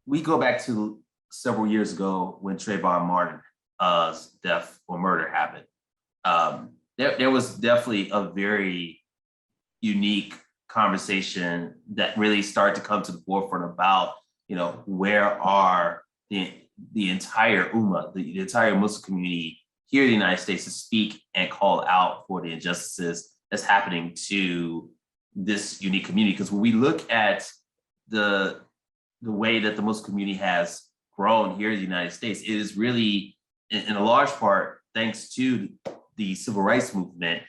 we go back to several years ago when Trayvon Martin's death or murder happened, there was definitely a very unique conversation that really started to come to the forefront about where are the entire Ummah, the entire Muslim community here in the United States to speak and call out for the injustices that's happening to this unique community. Because when we look at the way that the Muslim community has grown here in the United States, it is really in a large part thanks to the civil rights movement,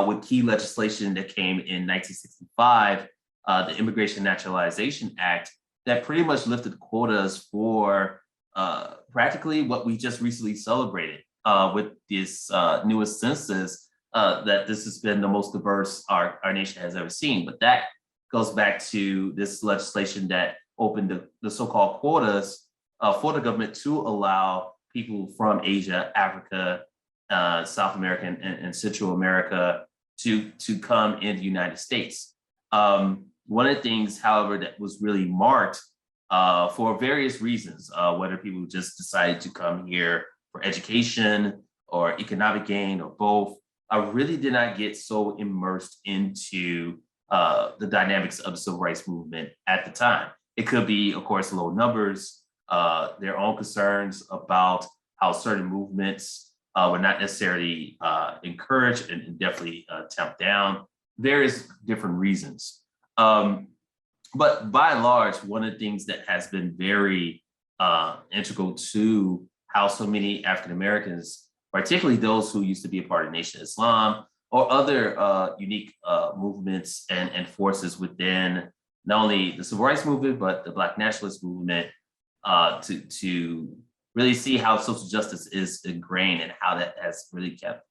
with key legislation that came in 1965, the Immigration Naturalization Act, that pretty much lifted quotas for practically what we just recently celebrated with this newest census, that this has been the most diverse our nation has ever seen. But that goes back to this legislation that opened the so-called quotas for the government to allow people from Asia, Africa, South America, and Central America to come in the United States. One of the things, however, that was really marked for various reasons, whether people just decided to come here for education or economic gain or both, I really did not get so immersed into the dynamics of the civil rights movement at the time. It could be, of course, low numbers, their own concerns about how certain movements were not necessarily encouraged and definitely tamped down, various different reasons. But by and large, one of the things that has been very integral to how so many African Americans, particularly those who used to be a part of Nation of Islam or other unique movements and forces within not only the civil rights movement, but the Black nationalist movement, to really see how social justice is ingrained and how that has really kept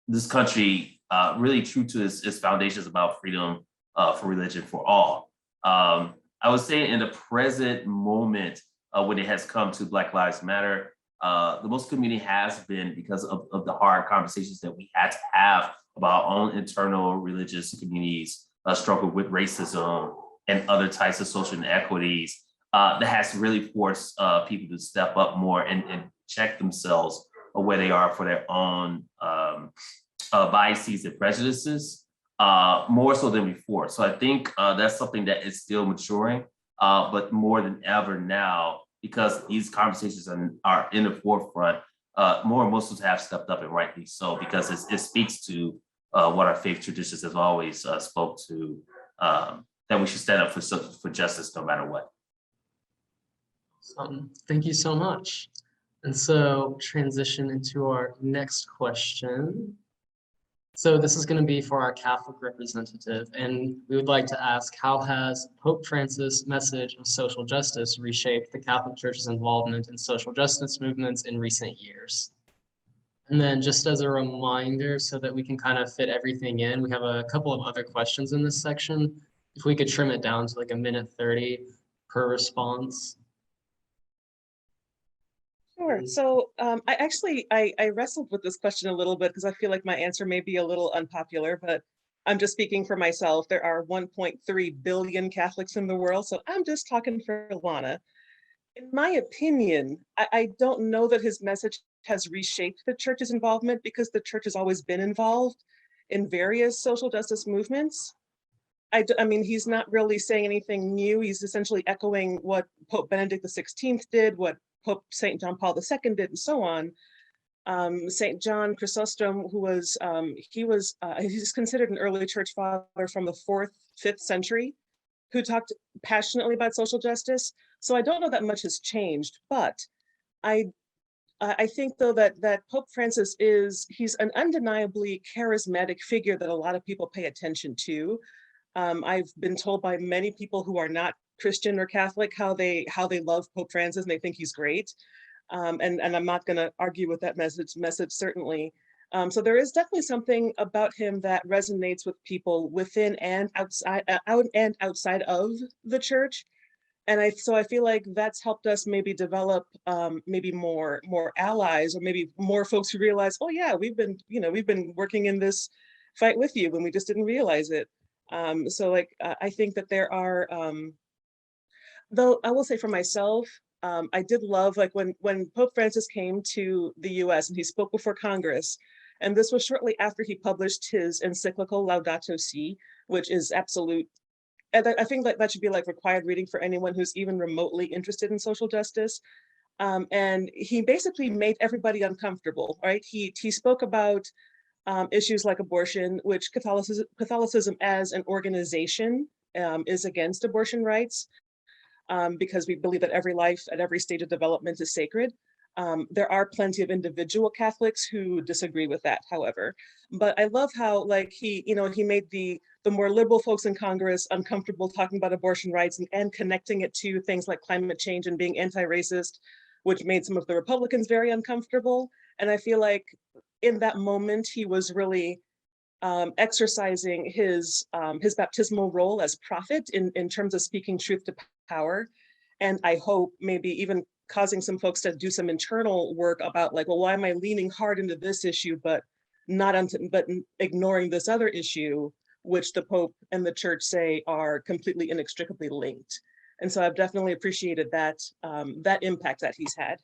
this country really true to its foundations about freedom for religion for all. I would say in the present moment, when it has come to Black Lives Matter, the Muslim community has been, because of the hard conversations that we had to have about our own internal religious communities, struggle with racism and other types of social inequities, that has really forced people to step up more and check themselves where they are for their own biases and prejudices, more so than before. So I think that's something that is still maturing, but more than ever now, because these conversations are in the forefront, more Muslims have stepped up, and rightly so, because it speaks to what our faith traditions have always spoke to, that we should stand up for justice no matter what. Thank you so much. And so transition into our next question. So this is going to be for our Catholic representative, and we would like to ask, how has Pope Francis' message of social justice reshaped the Catholic Church's involvement in social justice movements in recent years? And then just as a reminder, so that we can kind of fit everything in, we have a couple of other questions in this section. If we could trim it down to like 1:30 per response. Sure. So I wrestled with this question a little bit because I feel like my answer may be a little unpopular, but I'm just speaking for myself. There are 1.3 billion Catholics in the world, so I'm just talking for Lana. In my opinion, I don't know that his message has reshaped the church's involvement, because the church has always been involved in various social justice movements. I mean, he's not really saying anything new. He's essentially echoing what Pope Benedict XVI did, what Pope St. John Paul II did, and so on. St. John Chrysostom, who was, he's considered an early church father from the 4th, 5th century, who talked passionately about social justice. So I don't know that much has changed, but I think though that Pope Francis he's an undeniably charismatic figure that a lot of people pay attention to. I've been told by many people who are not Christian or Catholic how they love Pope Francis and they think he's great. And I'm not going to argue with that message certainly. So there is definitely something about him that resonates with people within and outside of the church. And so I feel like that's helped us maybe develop maybe more allies, or maybe more folks who realize, oh yeah, we've been working in this fight with you when we just didn't realize it. So like I think that there are, though I will say for myself, I did love, like when Pope Francis came to the US and he spoke before Congress, and this was shortly after he published his encyclical Laudato Si, which is absolute. And I think that should be like required reading for anyone who's even remotely interested in social justice. And he basically made everybody uncomfortable, right? He spoke about issues like abortion, which Catholicism as an organization is against abortion rights, because we believe that every life at every stage of development is sacred. There are plenty of individual Catholics who disagree with that, however. But I love how like he made the more liberal folks in Congress uncomfortable talking about abortion rights and connecting it to things like climate change and being anti-racist, which made some of the Republicans very uncomfortable. And I feel like in that moment, he was really exercising his baptismal role as prophet in terms of speaking truth to power. And I hope maybe even causing some folks to do some internal work about like, well, why am I leaning hard into this issue, but ignoring this other issue, which the Pope and the church say are completely inextricably linked. And so I've definitely appreciated that impact that he's had.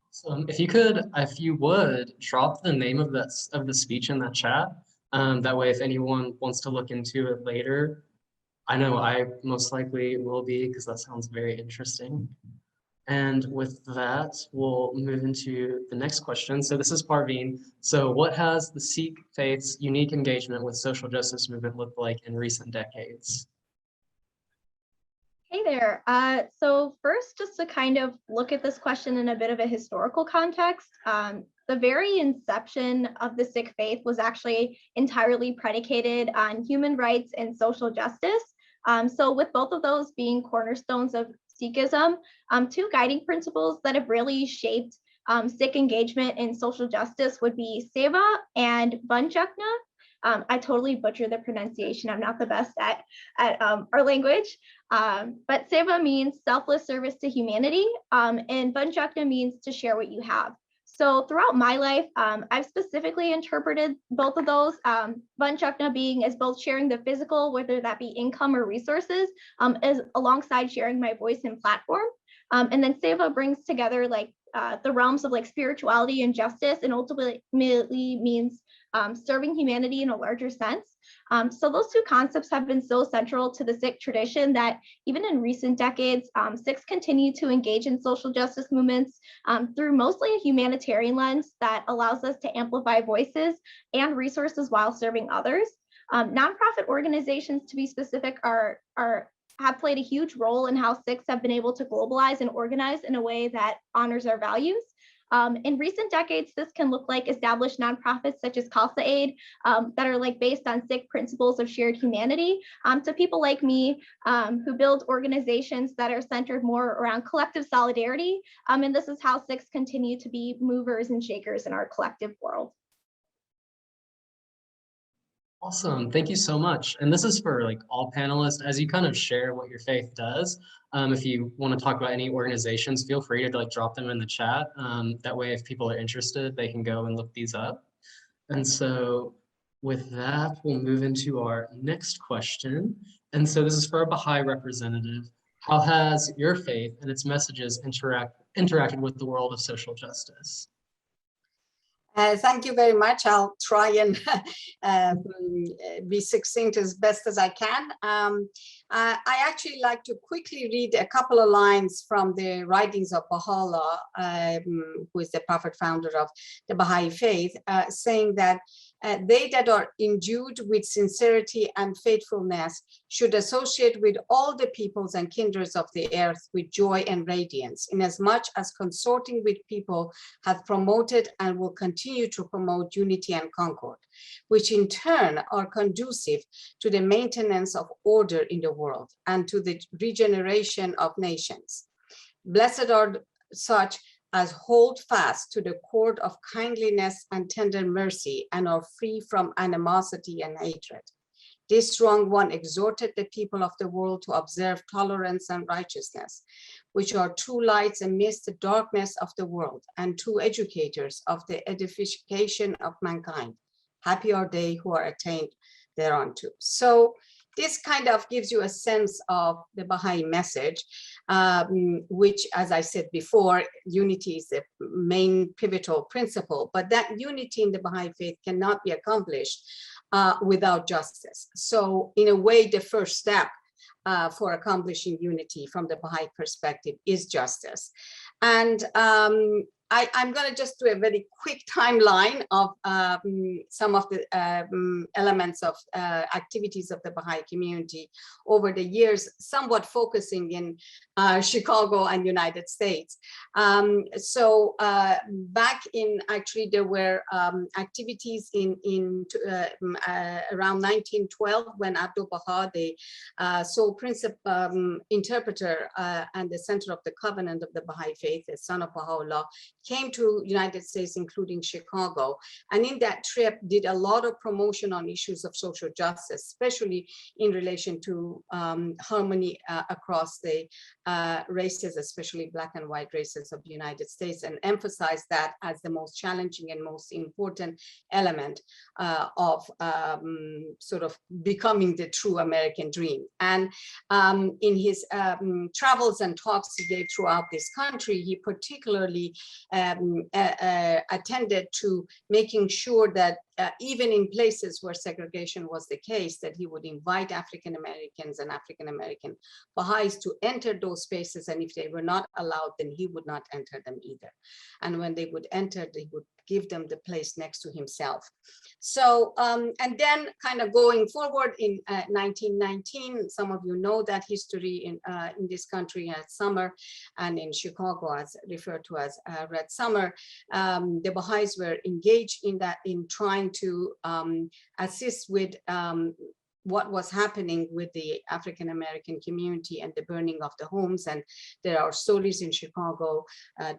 So if you would drop the name of the speech in that chat. That way, if anyone wants to look into it later, I know I most likely will be, because that sounds very interesting. And with that, we'll move into the next question. So this is Parveen. So what has the Sikh faith's unique engagement with social justice movement looked like in recent decades? Hey there. So first, just to kind of look at this question in a bit of a historical context, the very inception of the Sikh faith was actually entirely predicated on human rights and social justice. So with both of those being cornerstones of Sikhism, two guiding principles that have really shaped Sikh engagement in social justice would be Seva and Banchakna. I totally butcher the pronunciation. I'm not the best at our language. But Seva means selfless service to humanity, and Bunchakna means to share what you have. So throughout my life, I've specifically interpreted both of those, Bunchakna being as both sharing the physical, whether that be income or resources, as alongside sharing my voice and platform. And then Seva brings together like the realms of like spirituality and justice, and ultimately means serving humanity in a larger sense. So those two concepts have been so central to the Sikh tradition that even in recent decades, Sikhs continue to engage in social justice movements through mostly a humanitarian lens that allows us to amplify voices and resources while serving others. Nonprofit organizations, to be specific, have played a huge role in how Sikhs have been able to globalize and organize in a way that honors our values. In recent decades, this can look like established nonprofits such as Khalsa Aid that are like based on Sikh principles of shared humanity, to people like me who build organizations that are centered more around collective solidarity. And this is how Sikhs continue to be movers and shakers in our collective world. Awesome. Thank you so much. And this is for like all panelists, as you kind of share what your faith does. If you want to talk about any organizations, feel free to like drop them in the chat. That way, if people are interested, they can go and look these up. And so with that, we'll move into our next question. And so this is for a Baha'i representative. How has your faith and its messages interacted with the world of social justice? Thank you very much. I'll try and be succinct as best as I can. I actually like to quickly read a couple of lines from the writings of Baha'u'llah, who is the prophet founder of the Baha'i faith, saying that they that are endued with sincerity and faithfulness should associate with all the peoples and kindreds of the earth with joy and radiance, inasmuch as consorting with people have promoted and will continue to promote unity and concord, which in turn are conducive to the maintenance of order in the world and to the regeneration of nations. Blessed are such as hold fast to the cord of kindliness and tender mercy and are free from animosity and hatred. This strong one exhorted the people of the world to observe tolerance and righteousness, which are two lights amidst the darkness of the world and two educators of the edification of mankind. Happy are they who are attained thereunto. So this kind of gives you a sense of the Baha'i message, which, as I said before, unity is the main pivotal principle, but that unity in the Baha'i faith cannot be accomplished without justice. So in a way, the first step for accomplishing unity from the Baha'i perspective is justice. And I'm going to just do a very quick timeline of some of the elements of activities of the Baha'i community over the years, somewhat focusing in Chicago and United States. So back in, actually, there were activities in around 1912 when Abdul Baha, the sole principal interpreter and the center of the covenant of the Baha'i faith, the son of Baha'u'llah, came to United States, including Chicago, and in that trip did a lot of promotion on issues of social justice, especially in relation to harmony across the races, especially Black and white races of the United States, and emphasized that as the most challenging and most important element of sort of becoming the true American dream. And in his travels and talks he gave throughout this country, he particularly attended to making sure that even in places where segregation was the case, that he would invite African Americans and African American Baha'is to enter those spaces, and if they were not allowed, then he would not enter them either. And when they would enter, they would give them the place next to himself. So, and then kind of going forward in 1919, some of you know that history in this country as summer, and in Chicago as referred to as Red Summer, the Baha'is were engaged in that, in trying to assist with what was happening with the African American community and the burning of the homes. And there are stories in Chicago.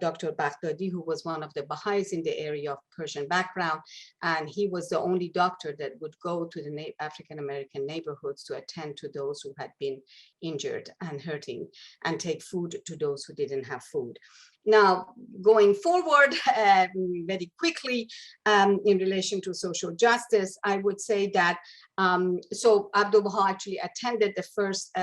Dr. Baghdadi, who was one of the Baha'is in the area of Persian background, and he was the only doctor that would go to the African American neighborhoods to attend to those who had been injured and hurting, and take food to those who didn't have food. Now, going forward very quickly in relation to social justice, I would say that so Abdul Baha actually attended the first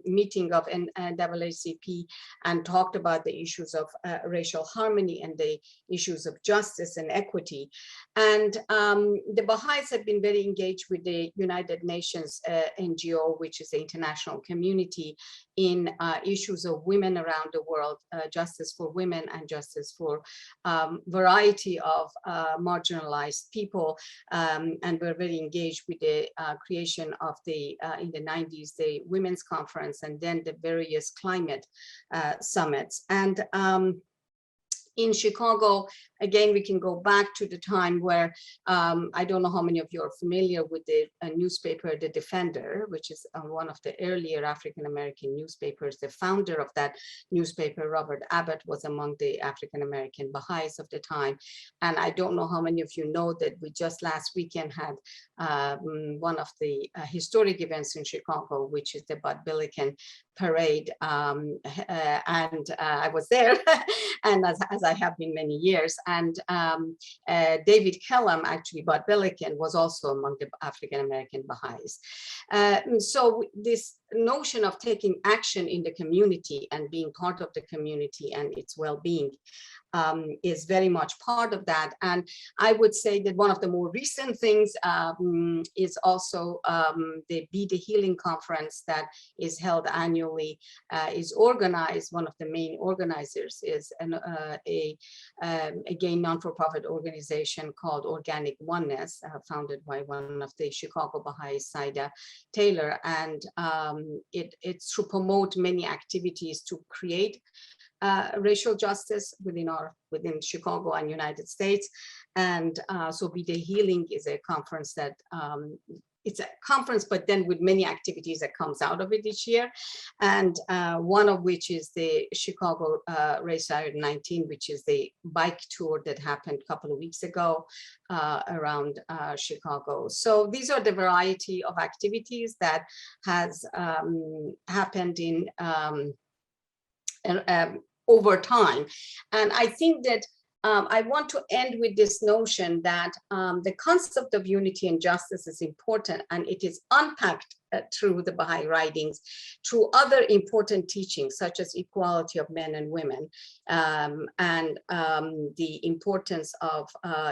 meeting of NAACP and talked about the issues of racial harmony and the issues of justice and equity. And the Baha'is have been very engaged with the United Nations NGO, which is the international community, in issues of women around the world, justice for women and justice for variety of marginalized people. And we're very engaged with the creation of the, in the 90s, the Women's Conference, and then the various climate summits. And in Chicago, again, we can go back to the time where I don't know how many of you are familiar with the newspaper, The Defender, which is one of the earlier African-American newspapers. The founder of that newspaper, Robert Abbott, was among the African-American Baha'is of the time. And I don't know how many of you know that we just last weekend had one of the historic events in Chicago, which is the Bud Billiken parade. And I was there, and as I have been many years. And David Kellam, actually, Bud Billiken, was also among the African-American Baha'is. So this notion of taking action in the community and being part of the community and its well-being is very much part of that. And I would say that one of the more recent things is also the Be the Healing Conference that is held annually, is organized. One of the main organizers is a gay non-for-profit organization called Organic Oneness, founded by one of the Chicago Baha'is, Saida Taylor. And it's to promote many activities to create racial justice within Chicago and United States. And so Be the Healing is a conference that it's a conference, but then with many activities that comes out of it each year. And one of which is the Chicago Race Riot 19, which is the bike tour that happened a couple of weeks ago around Chicago. So these are the variety of activities that has happened in over time. And I think that I want to end with this notion that the concept of unity and justice is important, and it is unpacked through the Baha'i writings, through other important teachings, such as equality of men and women, and the importance of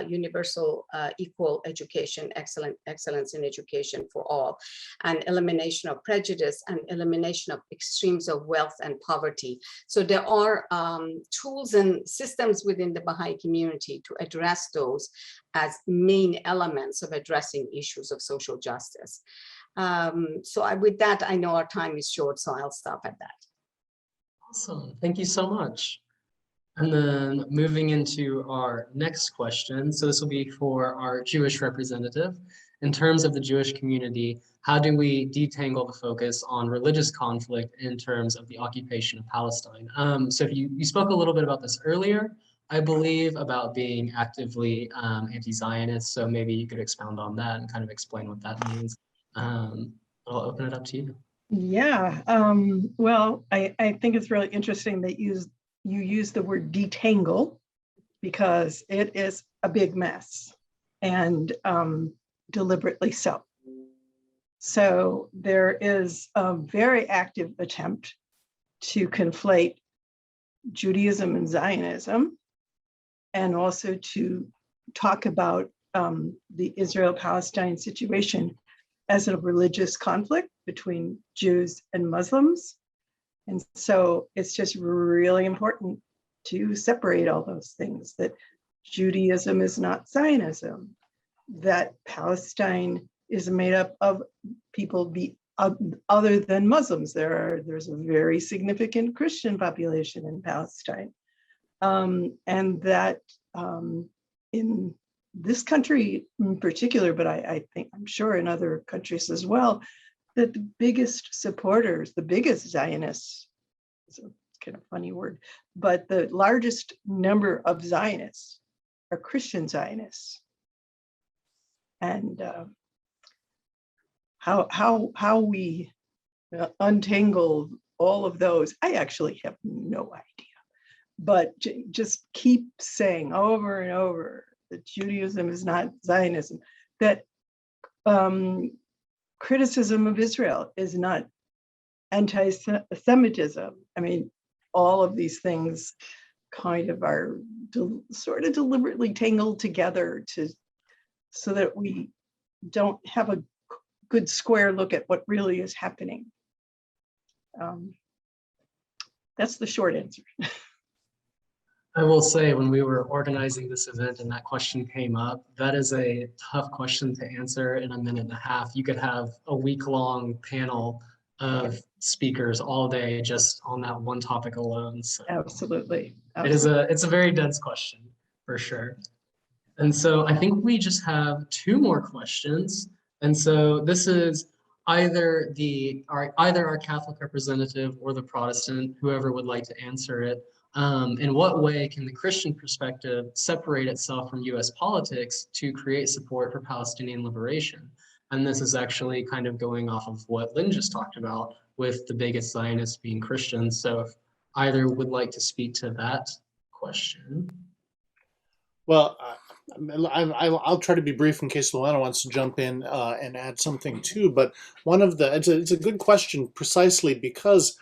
universal equal education, excellence in education for all, and elimination of prejudice and elimination of extremes of wealth and poverty. So there are tools and systems within the Baha'i community to address those as main elements of addressing issues of social justice. So with that, I know our time is short, so I'll stop at that. Awesome, thank you so much. And then moving into our next question. So this will be for our Jewish representative. In terms of the Jewish community, how do we detangle the focus on religious conflict in terms of the occupation of Palestine? So if you spoke a little bit about this earlier, I believe, about being actively anti-Zionist. So maybe you could expound on that and kind of explain what that means. I'll open it up to you. Yeah, well, I think it's really interesting that you use the word detangle, because it is a big mess, and deliberately so. So there is a very active attempt to conflate Judaism and Zionism, and also to talk about the Israel-Palestine situation as a religious conflict between Jews and Muslims. And so it's just really important to separate all those things, that Judaism is not Zionism, that Palestine is made up of people other than Muslims. There's a very significant Christian population in Palestine. And that in this country in particular, but I think I'm sure in other countries as well, that the biggest supporters, the biggest Zionists, it's kind of funny word, but the largest number of Zionists are Christian Zionists. And how we untangle all of those, I actually have no idea. But just keep saying over and over that Judaism is not Zionism, that criticism of Israel is not anti-Semitism. I mean, all of these things kind of are sort of deliberately tangled together so that we don't have a good square look at what really is happening. That's the short answer. I will say, when we were organizing this event and that question came up, that is a tough question to answer in a minute and a half. You could have a week-long panel of speakers all day just on that one topic alone. So Absolutely. it's a very dense question for sure. And so I think we just have two more questions. And so this is either our Catholic representative or the Protestant, whoever would like to answer it. In what way can the Christian perspective separate itself from US politics to create support for Palestinian liberation? And this is actually kind of going off of what Lynn just talked about, with the biggest Zionists being Christians. So if either would like to speak to that question. Well, I'll try to be brief in case Luana wants to jump in and add something too. But it's a good question, precisely because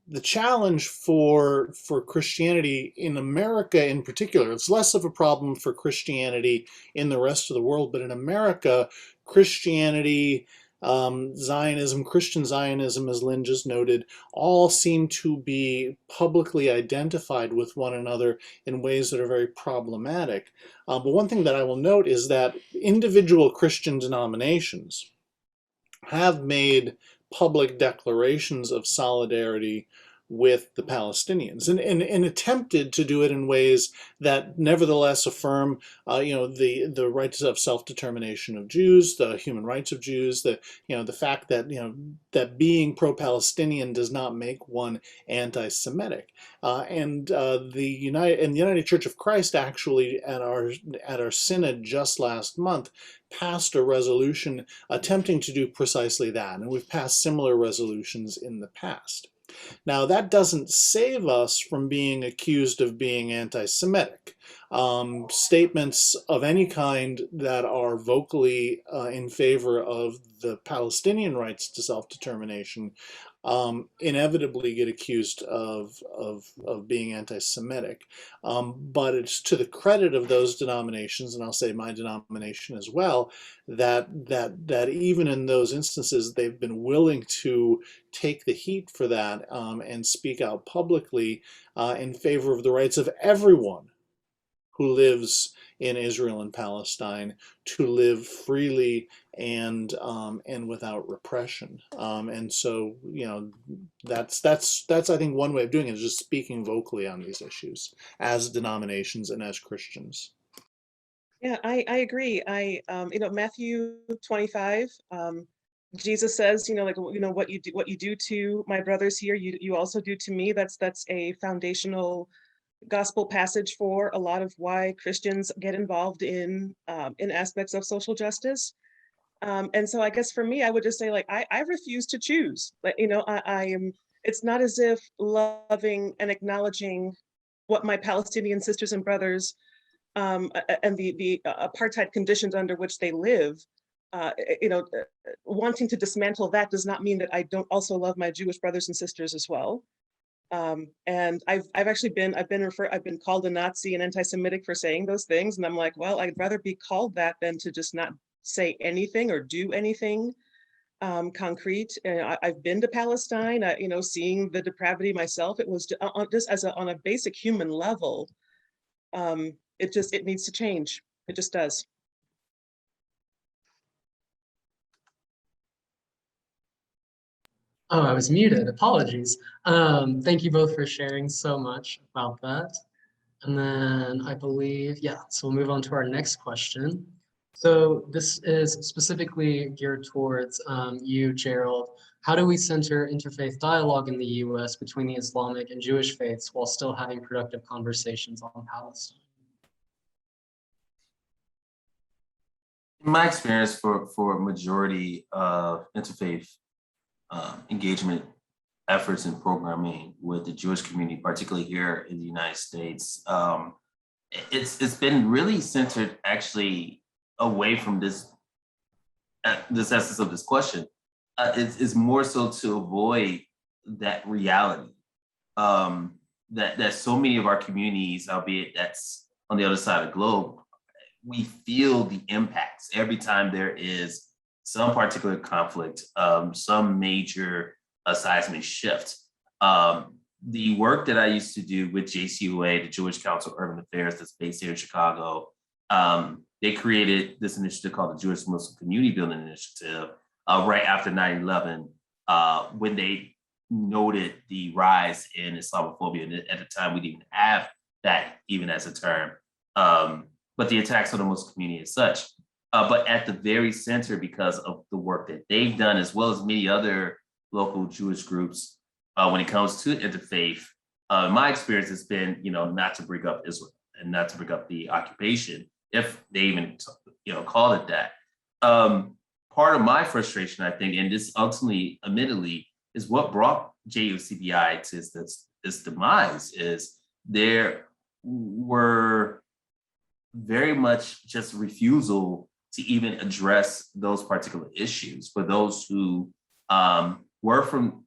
the challenge for Christianity in America in particular, it's less of a problem for Christianity in the rest of the world, but in America, Christianity, Zionism, Christian Zionism, as Lynn just noted, all seem to be publicly identified with one another in ways that are very problematic. But one thing that I will note is that individual Christian denominations have made public declarations of solidarity with the Palestinians and attempted to do it in ways that nevertheless affirm the rights of self-determination of Jews, the human rights of Jews, the fact that that being pro-Palestinian does not make one anti-Semitic. The United Church of Christ actually at our synod just last month passed a resolution attempting to do precisely that, and we've passed similar resolutions in the past. Now, that doesn't save us from being accused of being anti-Semitic. Statements of any kind that are vocally in favor of the Palestinian rights to self-determination inevitably get accused of being anti-Semitic. But it's to the credit of those denominations, and I'll say my denomination as well, that even in those instances, they've been willing to take the heat for that and speak out publicly in favor of the rights of everyone who lives in Israel and Palestine to live freely and without repression. And so, that's I think one way of doing it, is just speaking vocally on these issues as denominations and as Christians. Yeah, I agree. Matthew 25, Jesus says, what you do to my brothers here, you also do to me. That's a foundational gospel passage for a lot of why Christians get involved in aspects of social justice. And so I guess for me, I would just say, I refuse to choose. It's not as if loving and acknowledging what my Palestinian sisters and brothers and the apartheid conditions under which they live, wanting to dismantle that does not mean that I don't also love my Jewish brothers and sisters as well. And I've been called a Nazi and anti-Semitic for saying those things, and I'm like, well, I'd rather be called that than to just not say anything or do anything concrete. I've been to Palestine, seeing the depravity myself. It was just on a basic human level. It needs to change. It just does. Oh, I was muted. Apologies. Thank you both for sharing so much about that. And then I believe, yeah, so we'll move on to our next question. So this is specifically geared towards you, Gerald. How do we center interfaith dialogue in the US between the Islamic and Jewish faiths while still having productive conversations on Palestine? In my experience, for a majority of interfaith engagement efforts and programming with the Jewish community, particularly here in the United States, it's been really centered actually away from this essence of this question. It's more so to avoid that reality that so many of our communities, albeit that's on the other side of the globe, we feel the impacts every time there is some particular conflict, some major seismic shift. The work that I used to do with JCUA, the Jewish Council of Urban Affairs, that's based here in Chicago, they created this initiative called the Jewish Muslim Community Building Initiative right after 9/11, when they noted the rise in Islamophobia. And at the time, we didn't even have that even as a term, but the attacks on the Muslim community as such. But at the very center, because of the work that they've done, as well as many other local Jewish groups, when it comes to interfaith, my experience has been, not to bring up Israel and not to bring up the occupation, if they even, call it that. Part of my frustration, I think, and this ultimately, admittedly, is what brought JUCBI to its demise, is there were very much just refusal to even address those particular issues for those who were from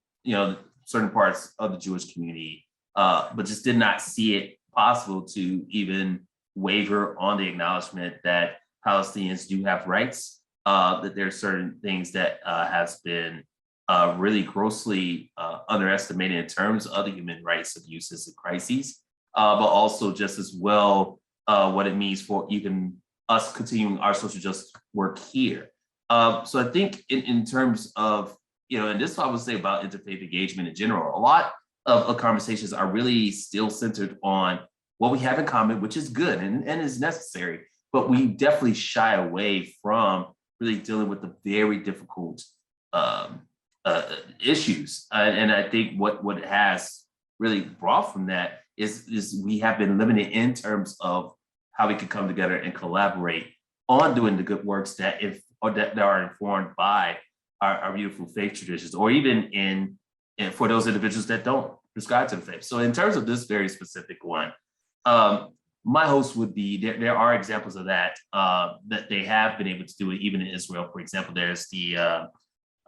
certain parts of the Jewish community, but just did not see it possible to even waver on the acknowledgement that Palestinians do have rights, that there are certain things that has been really grossly underestimated in terms of the human rights abuses and crises, but also just as well what it means for even us continuing our social justice work here. So I think in terms of, and this is what I would say about interfaith engagement in general, a lot of conversations are really still centered on what we have in common, which is good and is necessary, but we definitely shy away from really dealing with the very difficult issues. And I think what it has really brought from that is we have been limited in terms of how we can come together and collaborate on doing the good works that are informed by our beautiful faith traditions, or even for those individuals that don't prescribe to the faith. So in terms of this very specific one, my host would be, there are examples of that they have been able to do it even in Israel. For example, there's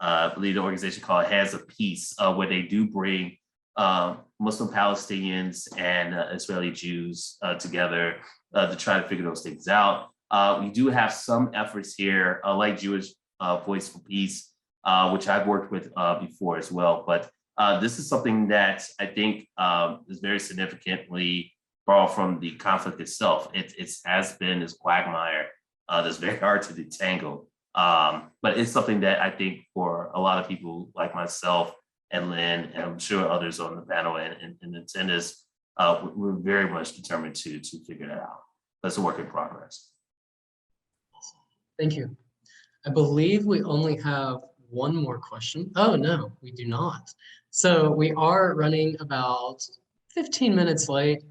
I believe the organization called Hands of Peace, where they do bring Muslim Palestinians and Israeli Jews together to try to figure those things out. We do have some efforts here, like Jewish Voice for Peace, which I've worked with before as well. But this is something that I think is very significantly borrowed from the conflict itself. It has been this quagmire that's very hard to detangle. But it's something that I think for a lot of people like myself and Lynn, and I'm sure others on the panel and attendance, we're very much determined to figure that out. That's a work in progress. Thank you. I believe we only have one more question. Oh, no, we do not. So we are running about 15 minutes late.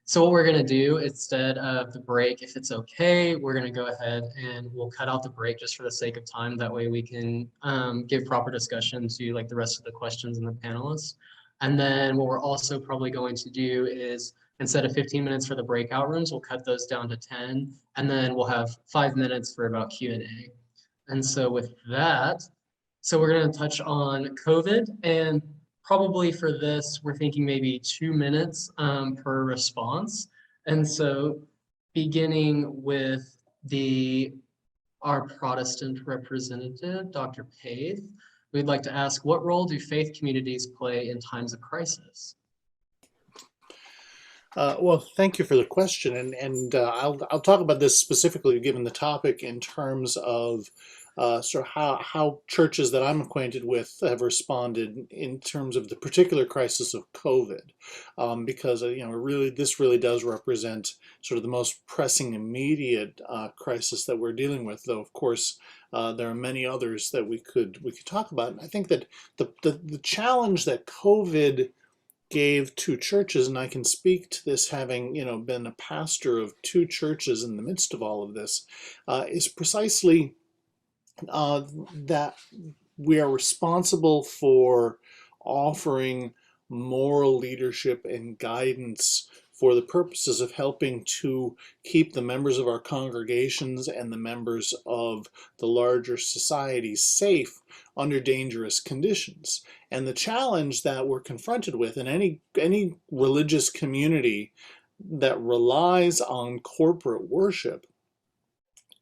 So what we're going to do instead of the break, if it's okay, we're going to go ahead and we'll cut out the break just for the sake of time. That way we can give proper discussion to like the rest of the questions and the panelists. And then what we're also probably going to do is, instead of 15 minutes for the breakout rooms, we'll cut those down to 10, and then we'll have 5 minutes for about Q&A. And so with that, so we're going to touch on COVID, and probably for this, we're thinking maybe 2 minutes per response. And so beginning with our Protestant representative, Dr. Paith, we'd like to ask, what role do faith communities play in times of crisis? Well, thank you for the question, and I'll talk about this specifically given the topic in terms of sort of how churches that I'm acquainted with have responded in terms of the particular crisis of COVID, because this really does represent sort of the most pressing, immediate crisis that we're dealing with. Though, of course, there are many others that we could talk about. And I think that the challenge that COVID gave to churches, and I can speak to this having been a pastor of 2 churches in the midst of all of this, is precisely that we are responsible for offering moral leadership and guidance for the purposes of helping to keep the members of our congregations and the members of the larger society safe under dangerous conditions. And the challenge that we're confronted with in any religious community that relies on corporate worship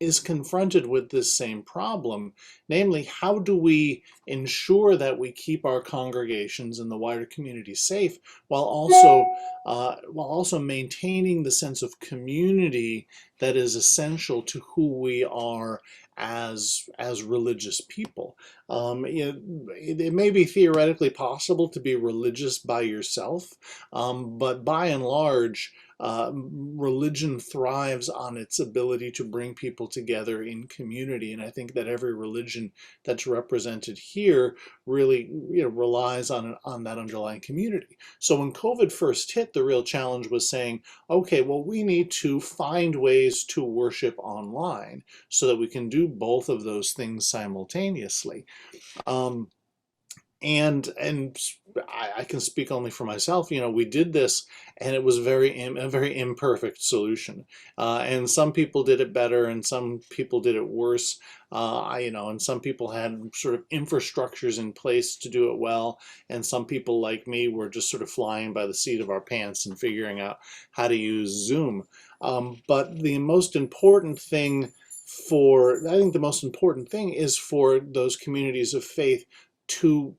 is confronted with this same problem, namely, how do we ensure that we keep our congregations and the wider community safe while also maintaining the sense of community that is essential to who we are as religious people. It may be theoretically possible to be religious by yourself, but by and large, religion thrives on its ability to bring people together in community, and I think that every religion that's represented here really relies on that underlying community. So when COVID first hit, the real challenge was saying, okay, well, we need to find ways to worship online so that we can do both of those things simultaneously. And I can speak only for myself. We did this, and it was a very imperfect solution. And some people did it better, and some people did it worse. And some people had sort of infrastructures in place to do it well, and some people like me were just sort of flying by the seat of our pants and figuring out how to use Zoom. But the most important thing is for those communities of faith to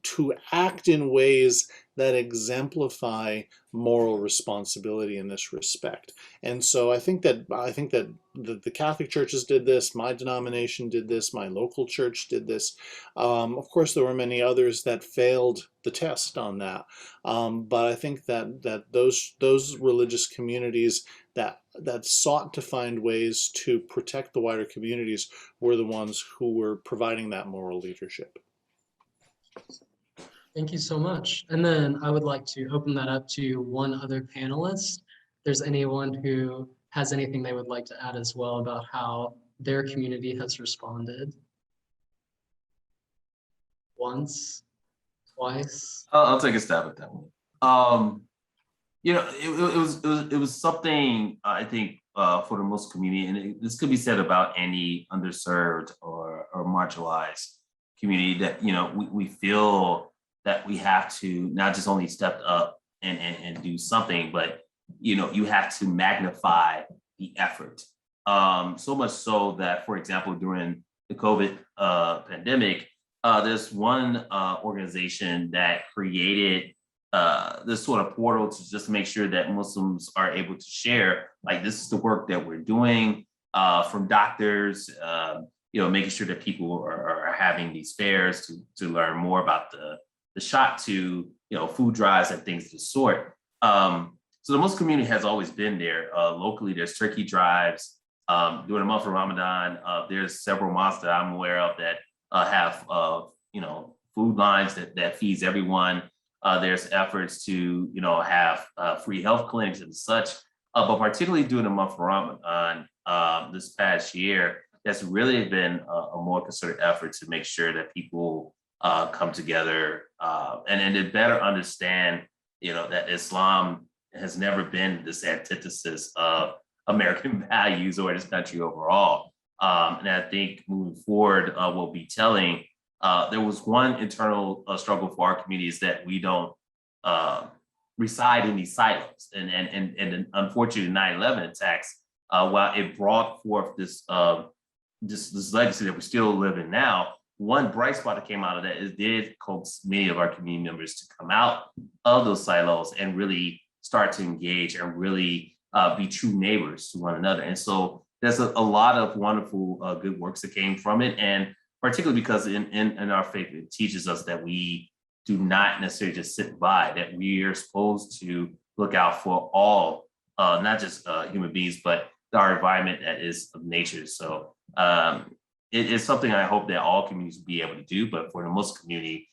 act in ways that exemplify moral responsibility in this respect. And so I think that the Catholic churches did this, my denomination did this, my local church did this. Of course, there were many others that failed the test on that. But I think that those religious communities that sought to find ways to protect the wider communities were the ones who were providing that moral leadership. Thank you so much. And then I would like to open that up to one other panelist. If there's anyone who has anything they would like to add as well about how their community has responded. Once, twice. I'll take a stab at that one. It was something I think for the Muslim community, and this could be said about any underserved or marginalized community, that we feel that we have to not just only step up and do something, but you have to magnify the effort. So much so that, for example, during the COVID pandemic, there's one organization that created this sort of portal to just make sure that Muslims are able to share, like, this is the work that we're doing, from doctors, making sure that people are having these fairs to learn more about the shot, to food drives and things of the sort. So the Muslim community has always been there. Locally, there's turkey drives. During the month of Ramadan, there's several mosques that I'm aware of that have food lines that feeds everyone. There's efforts to have free health clinics and such. But particularly during the month of Ramadan this past year, that's really been a more concerted effort to make sure that people come together and to better understand, that Islam has never been this antithesis of American values or this country overall. And I think moving forward, we'll be telling, there was one internal struggle for our communities, that we don't reside in these silos. And unfortunately, 9/11 attacks, while it brought forth this legacy that we still live in now, one bright spot that came out of that is did coax many of our community members to come out of those silos and really start to engage and really be true neighbors to one another. And so there's a lot of wonderful good works that came from it. And particularly because in our faith, it teaches us that we do not necessarily just sit by, that we are supposed to look out for all, not just human beings, but our environment that is of nature. So it is something I hope that all communities will be able to do, but for the Muslim community,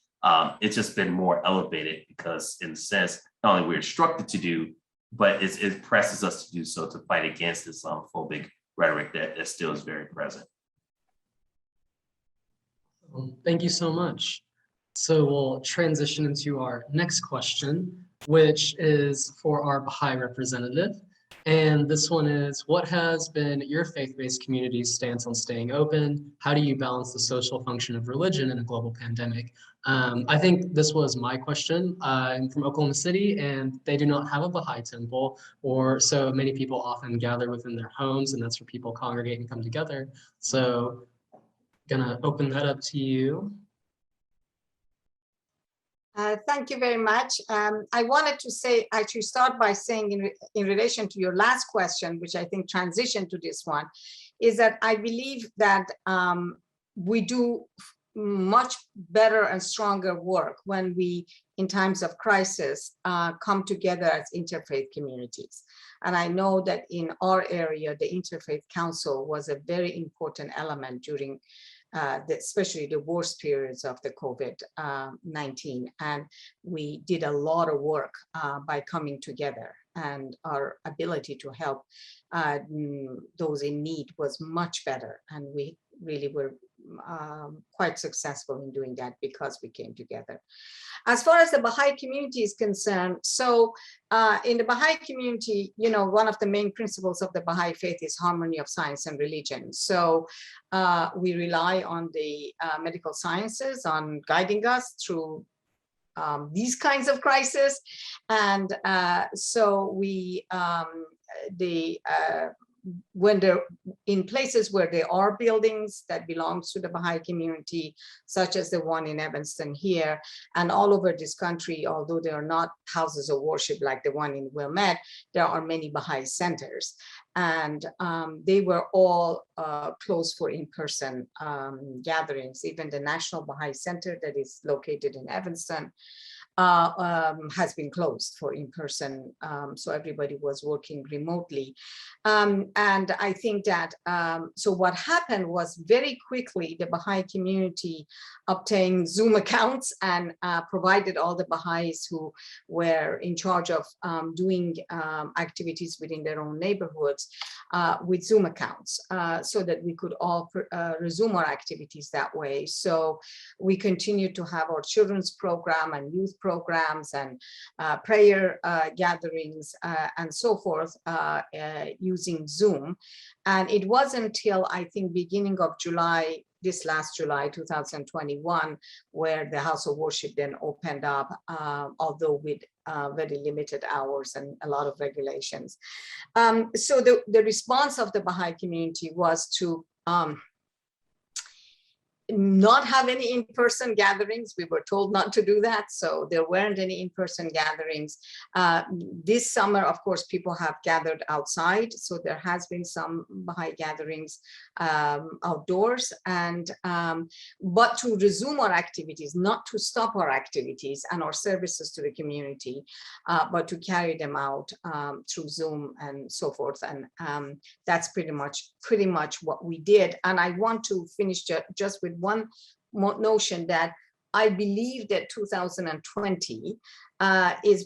it's just been more elevated because in a sense, not only we're instructed to do, but it presses us to do so, to fight against Islamophobic rhetoric that still is very present. Thank you so much. So we'll transition into our next question, which is for our Baha'i representative. And this one is, what has been your faith-based community's stance on staying open? How do you balance the social function of religion in a global pandemic? I think this was my question. I'm from Oklahoma City, and they do not have a Baha'i temple, or so many people often gather within their homes, and that's where people congregate and come together. So gonna open that up to you. Thank you very much. I wanted to actually start by saying in relation to your last question, which I think transitioned to this one, is that I believe that we do much better and stronger work when we, in times of crisis, come together as interfaith communities. And I know that in our area, the Interfaith Council was a very important element during especially the worst periods of the COVID-19. And we did a lot of work by coming together, and our ability to help those in need was much better. And we really were quite successful in doing that because we came together. As far as the Baha'i community is concerned, so in the Baha'i community, you know, one of the main principles of the Baha'i faith is harmony of science and religion. So we rely on the medical sciences on guiding us through these kinds of crises. And so we, when they're in places where there are buildings that belongs to the Baha'i community, such as the one in Evanston here, and all over this country, although there are not houses of worship like the one in Wilmette, there are many Baha'i centers. And they were all closed for in-person gatherings. Even the National Baha'i Center that is located in Evanston has been closed for in-person, so everybody was working remotely. And I think that, so what happened was very quickly the Baha'i community obtained Zoom accounts and provided all the Baha'is who were in charge of doing activities within their own neighborhoods with Zoom accounts, so that we could all resume our activities that way. So we continue to have our children's program and youth programs and prayer gatherings and so forth using Zoom. And it wasn't until I think beginning of July, this last July 2021, where the House of Worship then opened up, although with very limited hours and a lot of regulations. So the response of the Baha'i community was to not have any in-person gatherings. We were told not to do that, so there weren't any in-person gatherings. This summer, of course, people have gathered outside, so there has been some Baha'i gatherings outdoors, and but to resume our activities, not to stop our activities and our services to the community, but to carry them out through Zoom and so forth. And that's pretty much what we did. And I want to finish just with one notion that I believe that 2020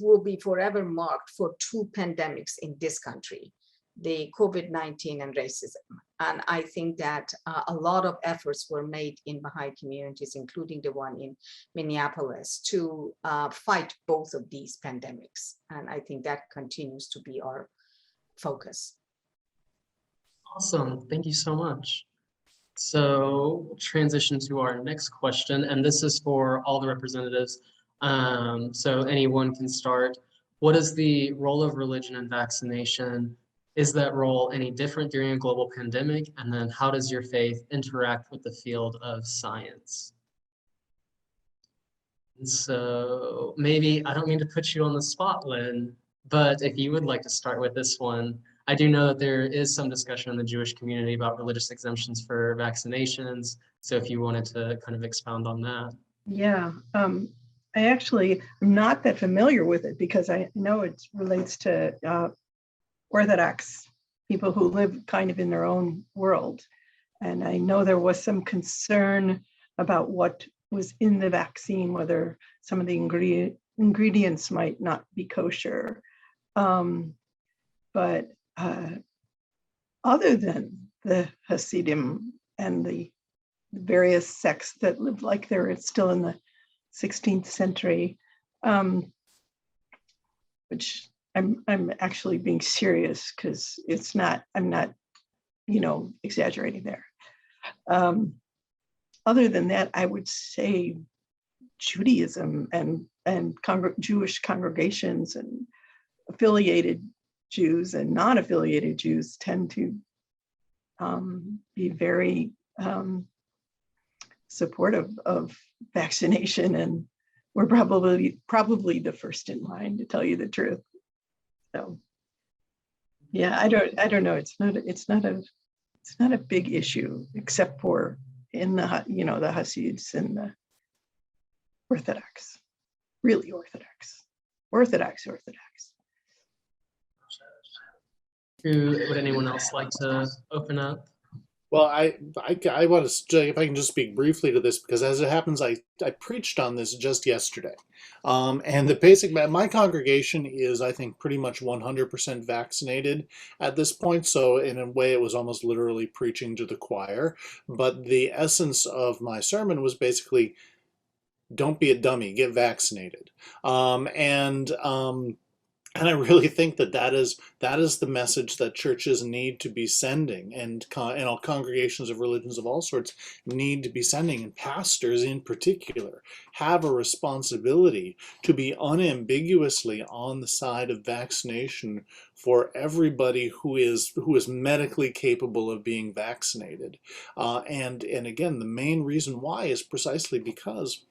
will be forever marked for two pandemics in this country, the COVID-19 and racism. And I think that a lot of efforts were made in Baha'i communities, including the one in Minneapolis, to fight both of these pandemics. And I think that continues to be our focus. Awesome, thank you so much. So we'll transition to our next question, and this is for all the representatives. So anyone can start. What is the role of religion in vaccination? Is that role any different during a global pandemic? And then how does your faith interact with the field of science? And so maybe, I don't mean to put you on the spot, Lynn, but if you would like to start with this one, I do know that there is some discussion in the Jewish community about religious exemptions for vaccinations. So if you wanted to kind of expound on that. Yeah, I actually am not that familiar with it because I know it relates to Orthodox people who live kind of in their own world. And I know there was some concern about what was in the vaccine, whether some of the ingredients might not be kosher. But other than the Hasidim and the various sects that lived like they're still in the 16th century, which I'm actually being serious because it's not, I'm not, exaggerating there. Other than that, I would say Judaism and Jewish congregations and affiliated Jews and non-affiliated Jews tend to be very supportive of vaccination, and we're probably the first in line, to tell you the truth. So yeah, I don't know. It's not a big issue, except for in the the Hasids and the Orthodox, really Orthodox. Would anyone else like to open up? Well, I want to, if I can just speak briefly to this, because as it happens, I preached on this just yesterday. And the basic, my congregation is, I think, pretty much 100% vaccinated at this point. So in a way, it was almost literally preaching to the choir. But the essence of my sermon was basically, don't be a dummy, get vaccinated. And I really think that is the message that churches need to be sending, and all congregations of religions of all sorts need to be sending, and pastors in particular have a responsibility to be unambiguously on the side of vaccination for everybody who is medically capable of being vaccinated. And again, the main reason why is precisely because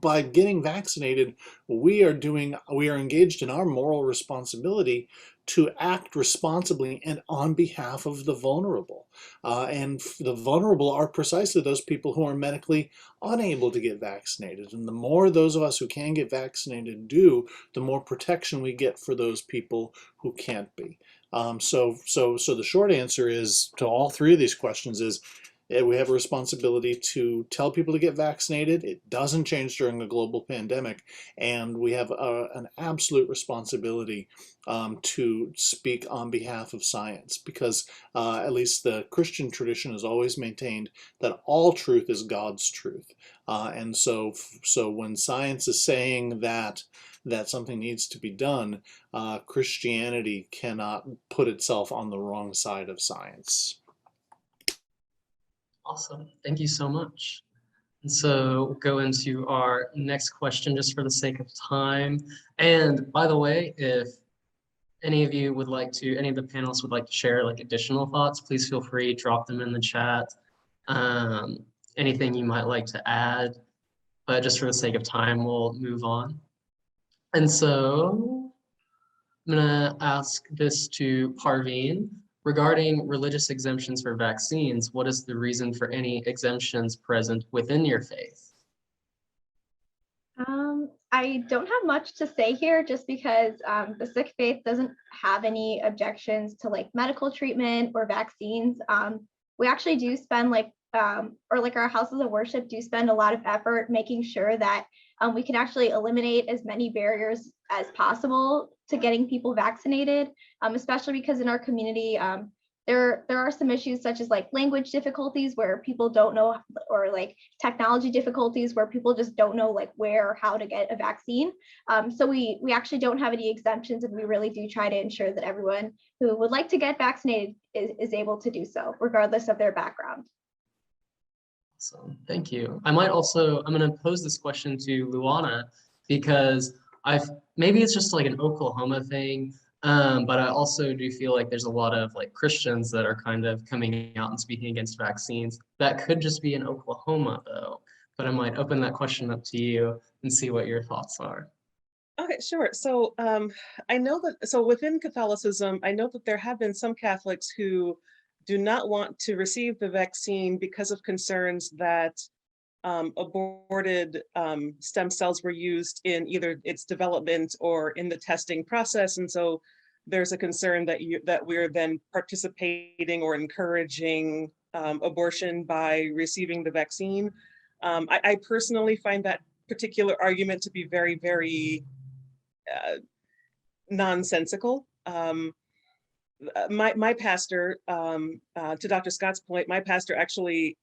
by getting vaccinated, we are engaged in our moral responsibility to act responsibly and on behalf of the vulnerable. And the vulnerable are precisely those people who are medically unable to get vaccinated. And the more those of us who can get vaccinated do, the more protection we get for those people who can't be. So the short answer is to all three of these questions is, we have a responsibility to tell people to get vaccinated. It doesn't change during a global pandemic. And we have an absolute responsibility to speak on behalf of science, because at least the Christian tradition has always maintained that all truth is God's truth. And so when science is saying that something needs to be done, Christianity cannot put itself on the wrong side of science. Awesome. Thank you so much. And so we'll go into our next question just for the sake of time. And by the way, if any of you would like to, any of the panelists would like to share like additional thoughts, please feel free, drop them in the chat. Anything you might like to add, but just for the sake of time, we'll move on. And so I'm gonna ask this to Parveen. Regarding religious exemptions for vaccines, what is the reason for any exemptions present within your faith? I don't have much to say here, just because the Sikh faith doesn't have any objections to like medical treatment or vaccines. We actually do spend our houses of worship do spend a lot of effort making sure that we can actually eliminate as many barriers as possible to getting people vaccinated, especially because in our community, there are some issues such as like language difficulties where people don't know, or like technology difficulties where people just don't know like where or how to get a vaccine. So we actually don't have any exemptions, and we really do try to ensure that everyone who would like to get vaccinated is able to do so, regardless of their background. So thank you. I'm going to pose this question to Luana, because maybe it's just like an Oklahoma thing, but I also do feel like there's a lot of like Christians that are kind of coming out and speaking against vaccines. That could just be in Oklahoma though, but I might open that question up to you and see what your thoughts are. Okay, sure. So I know that, so within Catholicism, I know that there have been some Catholics who do not want to receive the vaccine because of concerns that aborted stem cells were used in either its development or in the testing process. And so there's a concern that we're then participating or encouraging abortion by receiving the vaccine. I personally find that particular argument to be very, very nonsensical. My pastor, to Dr. Scott's point, my pastor actually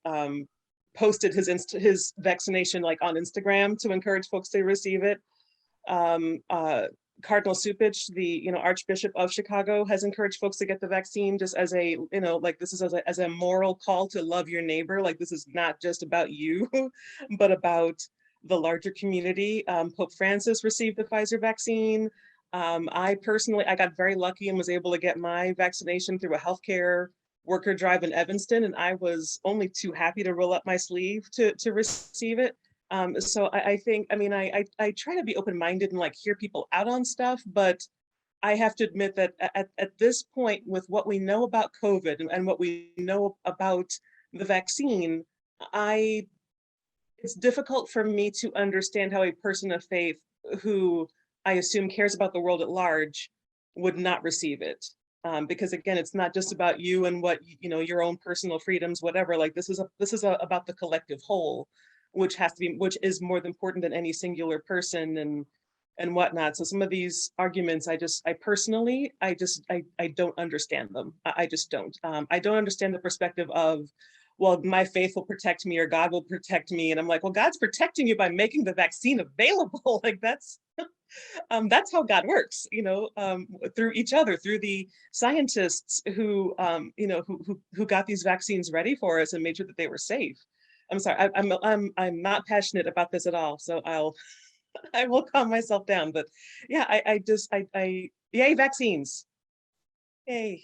posted his vaccination like on Instagram to encourage folks to receive it. Cardinal Cupich, the Archbishop of Chicago, has encouraged folks to get the vaccine just as a like this is as a moral call to love your neighbor. Like this is not just about you, but about the larger community. Pope Francis received the Pfizer vaccine. I personally, I got very lucky and was able to get my vaccination through a healthcare worker drive in Evanston, and I was only too happy to roll up my sleeve to receive it. So I think, I mean, I try to be open-minded and like hear people out on stuff, but I have to admit that at this point, with what we know about COVID and what we know about the vaccine, it's difficult for me to understand how a person of faith who I assume cares about the world at large would not receive it. Because again, it's not just about you and what, your own personal freedoms, whatever, like this is about the collective whole, which is more important than any singular person and whatnot. So some of these arguments, I don't understand them. I just don't. I don't understand the perspective of, well, my faith will protect me or God will protect me. And I'm like, well, God's protecting you by making the vaccine available. Like that's how God works, through each other, through the scientists who got these vaccines ready for us and made sure that they were safe. I'm sorry, I'm not passionate about this at all, so I will calm myself down. But yeah, yay vaccines, yay.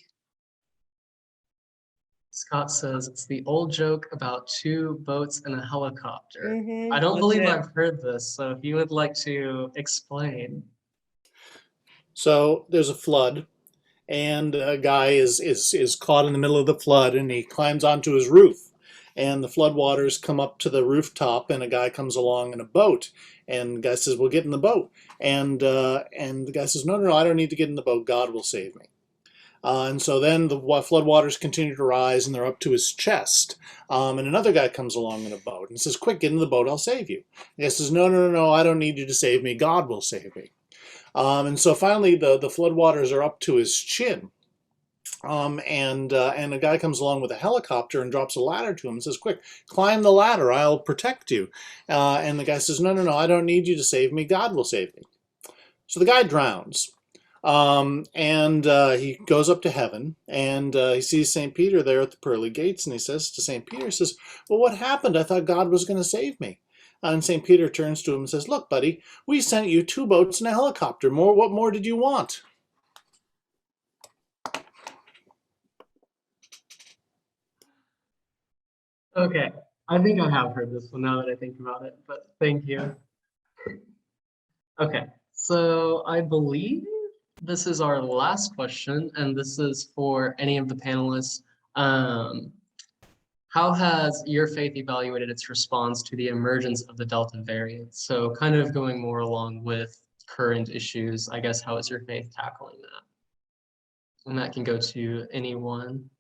Scott says it's the old joke about two boats and a helicopter. Mhm, I don't believe legit. I've heard this, so if you would like to explain. So there's a flood, and a guy is caught in the middle of the flood, and he climbs onto his roof, and the floodwaters come up to the rooftop, and a guy comes along in a boat, and the guy says, "Well, get in the boat," and the guy says, "No, I don't need to get in the boat. God will save me." And so then the floodwaters continue to rise, and they're up to his chest. And another guy comes along in a boat and says, "Quick, get in the boat, I'll save you." And the guy says, No, I don't need you to save me. God will save me. And so finally the floodwaters are up to his chin. And a guy comes along with a helicopter and drops a ladder to him and says, "Quick, climb the ladder, I'll protect you." And the guy says, No, I don't need you to save me. God will save me. So the guy drowns. And he goes up to heaven, and he sees St. Peter there at the pearly gates, and he says to St. Peter, "Well, what happened? I thought God was going to save me." And St. Peter turns to him and says, "Look, buddy, we sent you 2 boats and a helicopter. What more did you want?" Okay, I think I have heard this one now that I think about it, but thank you. Okay, so I believe this is our last question, and this is for any of the panelists. How has your faith evaluated its response to the emergence of the Delta variant? So kind of going more along with current issues, I guess, how is your faith tackling that? And that can go to anyone.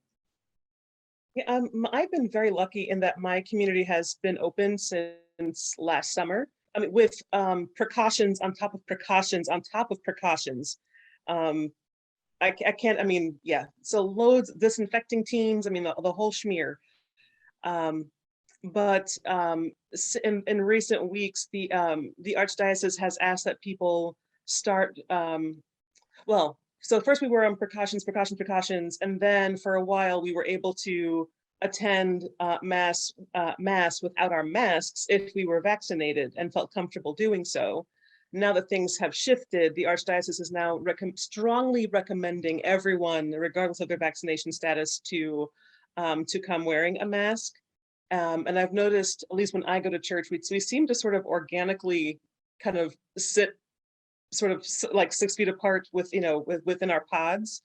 Yeah, I've been very lucky in that my community has been open since last summer. I mean, with precautions on top of precautions on top of precautions. I can't, I mean, yeah, so loads, disinfecting teams, I mean, the whole schmear. But in recent weeks, the Archdiocese has asked that people start, well, so first we were on precautions, and then for a while we were able to attend mass without our masks if we were vaccinated and felt comfortable doing so. Now that things have shifted, the Archdiocese is now strongly recommending everyone, regardless of their vaccination status, to come wearing a mask. And I've noticed, at least when I go to church, we seem to sort of organically kind of sit sort of like 6 feet apart with, within our pods.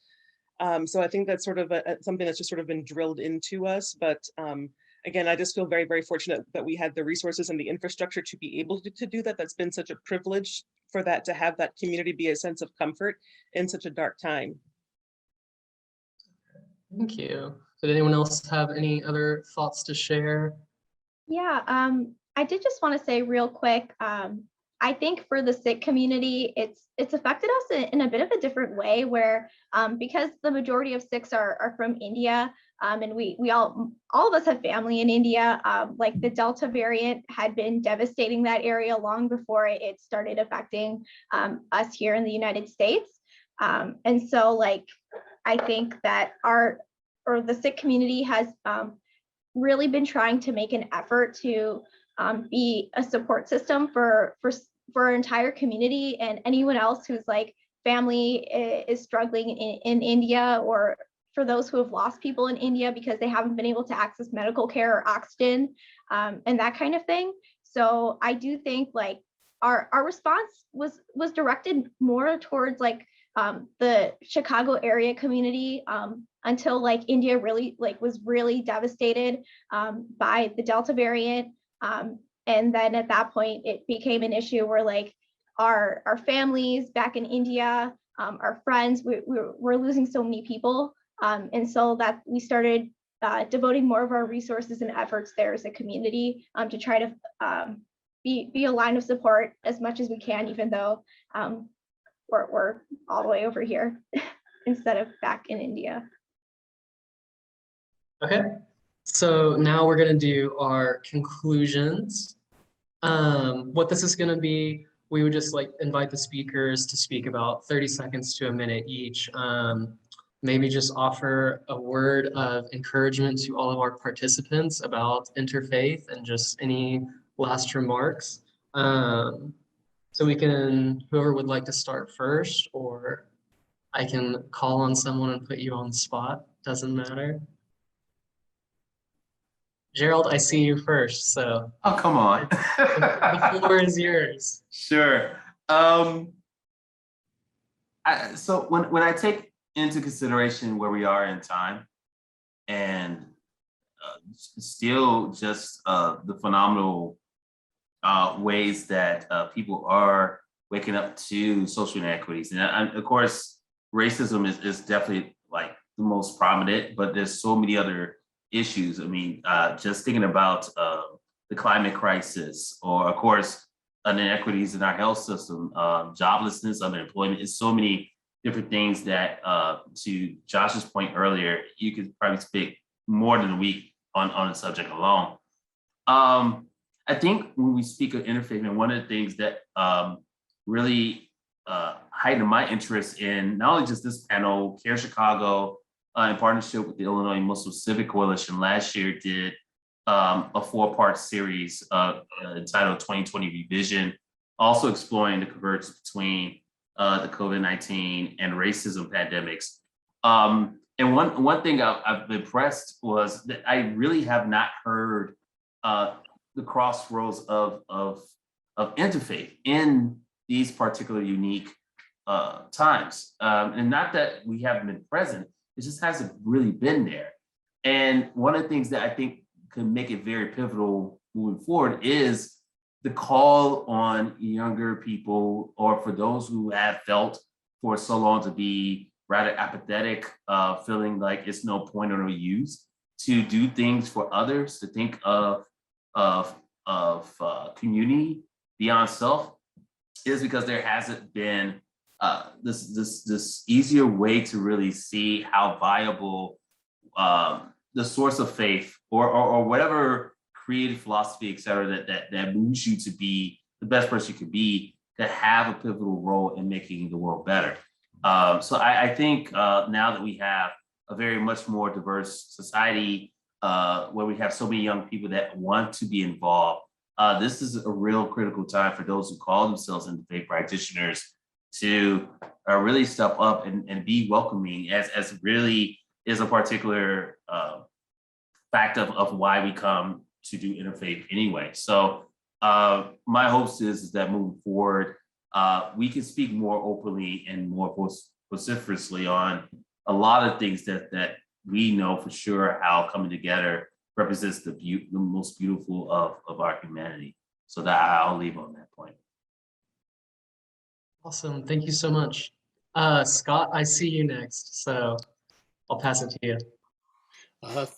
So I think that's sort of something that's just sort of been drilled into us. But again, I just feel very, very fortunate that we had the resources and the infrastructure to be able to do that. That's been such a privilege for that, to have that community be a sense of comfort in such a dark time. Thank you. Did anyone else have any other thoughts to share? Yeah, I did just want to say real quick, I think for the Sikh community, it's affected us in a bit of a different way, where because the majority of Sikhs are from India, and we all of us have family in India, like the Delta variant had been devastating that area long before it started affecting us here in the United States. And so like, I think that the Sikh community has really been trying to make an effort to be a support system for our entire community, and anyone else who's like family is struggling in India, or for those who have lost people in India because they haven't been able to access medical care or oxygen, and that kind of thing. So I do think like our response was directed more towards like the Chicago area community, until like India really was really devastated by the Delta variant. And then at that point, it became an issue where like our families back in India, our friends, we're losing so many people. And so that we started devoting more of our resources and efforts there as a community to try to be a line of support as much as we can, even though we're all the way over here instead of back in India. Okay, so now we're gonna do our conclusions. What this is gonna be, we would just like invite the speakers to speak about 30 seconds to a minute each. Maybe just offer a word of encouragement to all of our participants about interfaith and just any last remarks. So we can, whoever would like to start first, or I can call on someone and put you on the spot, doesn't matter. Gerald, I see you first, so Oh, come on. the floor is yours. Sure. So when I take into consideration where we are in time, and still just the phenomenal ways that people are waking up to social inequities, and of course, racism is definitely like the most prominent, but there's so many other issues. I mean, just thinking about the climate crisis, or of course, inequities in our health system, joblessness, unemployment, is so many different things that, to Josh's point earlier, you could probably speak more than a week on the subject alone. I think when we speak of interfaith, and one of the things that really heightened my interest in not only just this panel, CARE Chicago, in partnership with the Illinois Muslim Civic Coalition, last year did a 4-part series entitled 2020 Revision, also exploring the convergence between the COVID-19 and racism pandemics. And one thing I've been impressed was that I really have not heard the crossroads of interfaith in these particular unique times. And not that we haven't been present, it just hasn't really been there. And one of the things that I think could make it very pivotal moving forward is the call on younger people, or for those who have felt for so long to be rather apathetic, feeling like it's no point or no use, to do things for others, to think of community beyond self, is because there hasn't been this easier way to really see how viable the source of faith or whatever creative philosophy, et cetera, that moves you to be the best person you could be, to have a pivotal role in making the world better. So I think now that we have a very much more diverse society, where we have so many young people that want to be involved, this is a real critical time for those who call themselves interfaith practitioners to really step up and be welcoming, as really is a particular fact of why we come to do interfaith anyway. So my hopes is that moving forward, we can speak more openly and more vociferously on a lot of things that we know for sure how coming together represents the most beautiful of our humanity. So that I'll leave on that point. Awesome. Thank you so much. Scott, I see you next, so I'll pass it to you.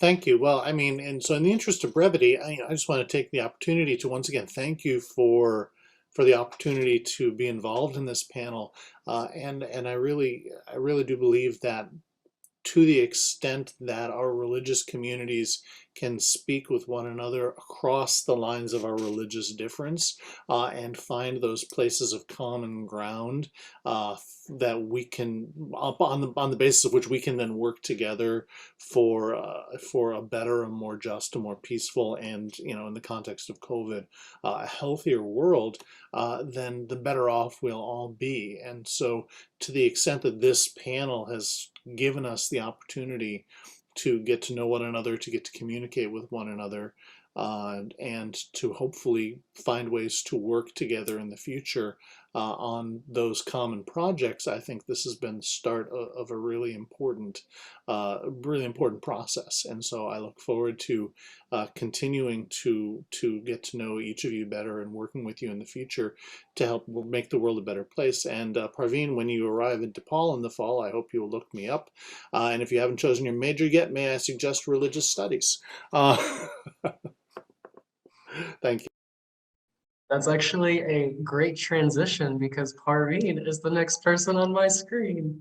Thank you. Well, I mean, and so in the interest of brevity, I just want to take the opportunity to once again thank you for the opportunity to be involved in this panel, and I really do believe that to the extent that our religious communities can speak with one another across the lines of our religious difference, and find those places of common ground that we can, on the basis of which we can then work together for a better, a more just, a more peaceful, and in the context of COVID, a healthier world, then the better off we'll all be. And so, to the extent that this panel has given us the opportunity to get to know one another, to get to communicate with one another, and to hopefully find ways to work together in the future on those common projects, I think this has been the start of a really important process. And so I look forward to continuing to get to know each of you better and working with you in the future to help make the world a better place. And Parveen, when you arrive in DePaul in the fall, I hope you will look me up. And if you haven't chosen your major yet, may I suggest religious studies? Thank you. That's actually a great transition because Parveen is the next person on my screen.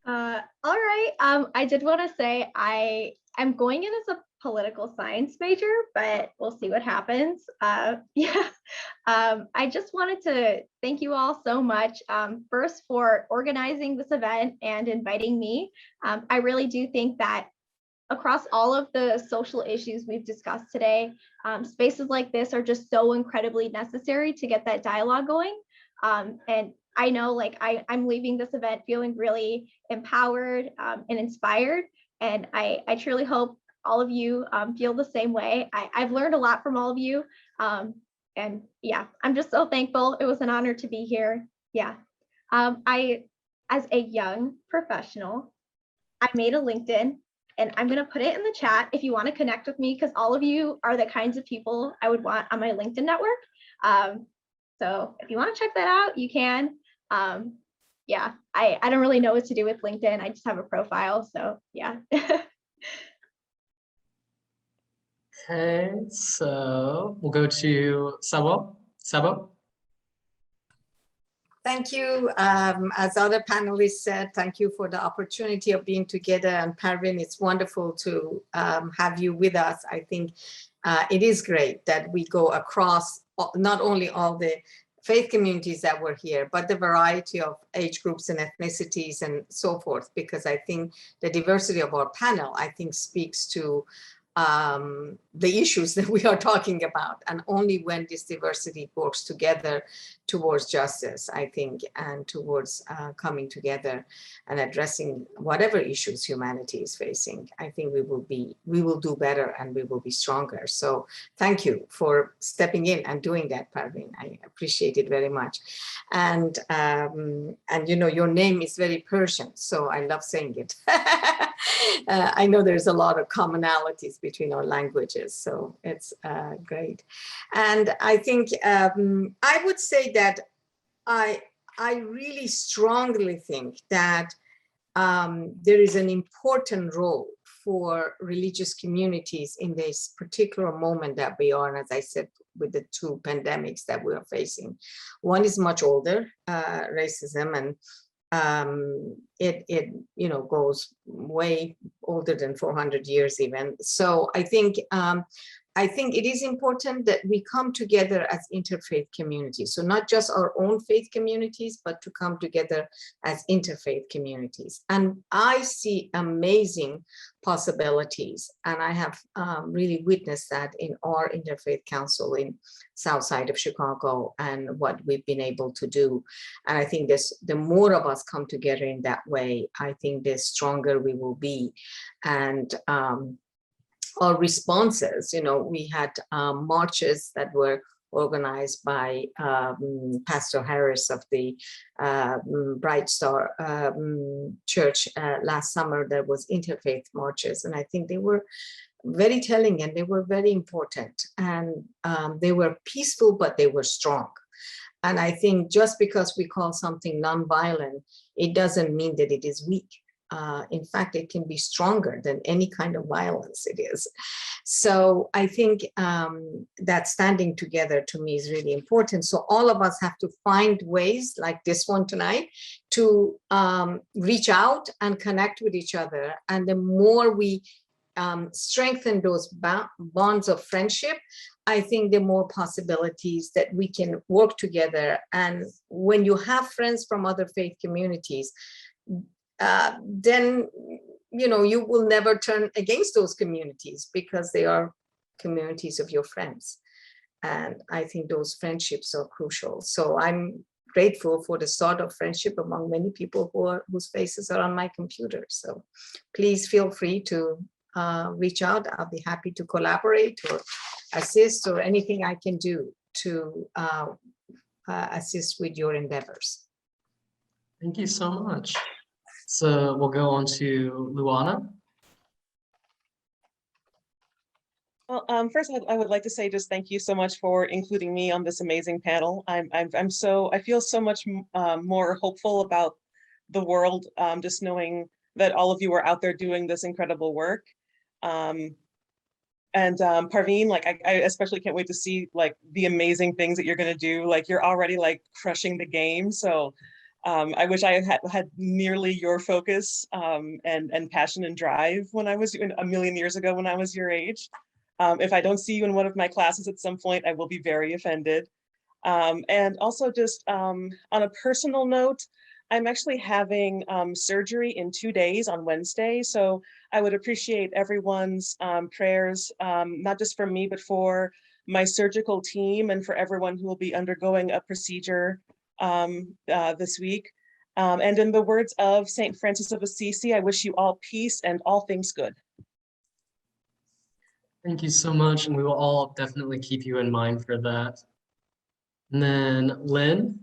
All right. I did want to say I'm going in as a political science major, but we'll see what happens. Yeah. I just wanted to thank you all so much. First for organizing this event and inviting me. I really do think that across all of the social issues we've discussed today, spaces like this are just so incredibly necessary to get that dialogue going. And I know like I'm leaving this event feeling really empowered and inspired. And I truly hope all of you feel the same way. I've learned a lot from all of you. And yeah, I'm just so thankful. It was an honor to be here. Yeah. As a young professional, I made a LinkedIn. And I'm going to put it in the chat if you want to connect with me, because all of you are the kinds of people I would want on my LinkedIn network. So if you want to check that out, you can. Yeah, I don't really know what to do with LinkedIn. I just have a profile. So yeah. Okay, so we'll go to Sabo. Sabo? Thank you. As other panelists said, thank you for the opportunity of being together. And Parveen, it's wonderful to have you with us. I think it is great that we go across not only all the faith communities that were here, but the variety of age groups and ethnicities and so forth, because I think the diversity of our panel, I think, speaks to the issues that we are talking about. And only when this diversity works together towards justice, I think, and towards coming together and addressing whatever issues humanity is facing, I think we will do better and we will be stronger. So thank you for stepping in and doing that, Parveen. I appreciate it very much. And your name is very Persian, so I love saying it. I know there's a lot of commonalities between our languages, so it's great. And I think I would say that I really strongly think that there is an important role for religious communities in this particular moment that we are, and as I said, with the two pandemics that we are facing. One is much older, racism, and it goes way older than 400 years even. So I think it is important that we come together as interfaith communities. So not just our own faith communities, but to come together as interfaith communities. And I see amazing possibilities. And I have really witnessed that in our Interfaith Council in South Side of Chicago and what we've been able to do. And I think the more of us come together in that way, I think the stronger we will be. And our responses, we had marches that were organized by Pastor Harris of the Bright Star Church last summer. There was interfaith marches, and I think they were very telling and they were very important, and they were peaceful, but they were strong. And I think just because we call something nonviolent, it doesn't mean that it is weak. In fact, it can be stronger than any kind of violence it is. So I think that standing together to me is really important. So all of us have to find ways like this one tonight to reach out and connect with each other. And the more we strengthen those bonds of friendship, I think the more possibilities that we can work together. And when you have friends from other faith communities, then you will never turn against those communities because they are communities of your friends. And I think those friendships are crucial. So I'm grateful for the start of friendship among many people whose faces are on my computer. So please feel free to reach out. I'll be happy to collaborate or assist or anything I can do to assist with your endeavors. Thank you so much. So we'll go on to Luana. Well, first, I would like to say just thank you so much for including me on this amazing panel. I feel so much more hopeful about the world, just knowing that all of you are out there doing this incredible work. And Parveen, like I especially can't wait to see like the amazing things that you're going to do. Like you're already like crushing the game. So I wish I had nearly your focus and passion and drive when I was a million years ago when I was your age. If I don't see you in one of my classes at some point, I will be very offended. And also just on a personal note, I'm actually having surgery in 2 days on Wednesday. So I would appreciate everyone's prayers, not just for me, but for my surgical team and for everyone who will be undergoing a procedure this week. And in the words of St. Francis of Assisi, I wish you all peace and all things good. Thank you so much. And we will all definitely keep you in mind for that. And then Lynn.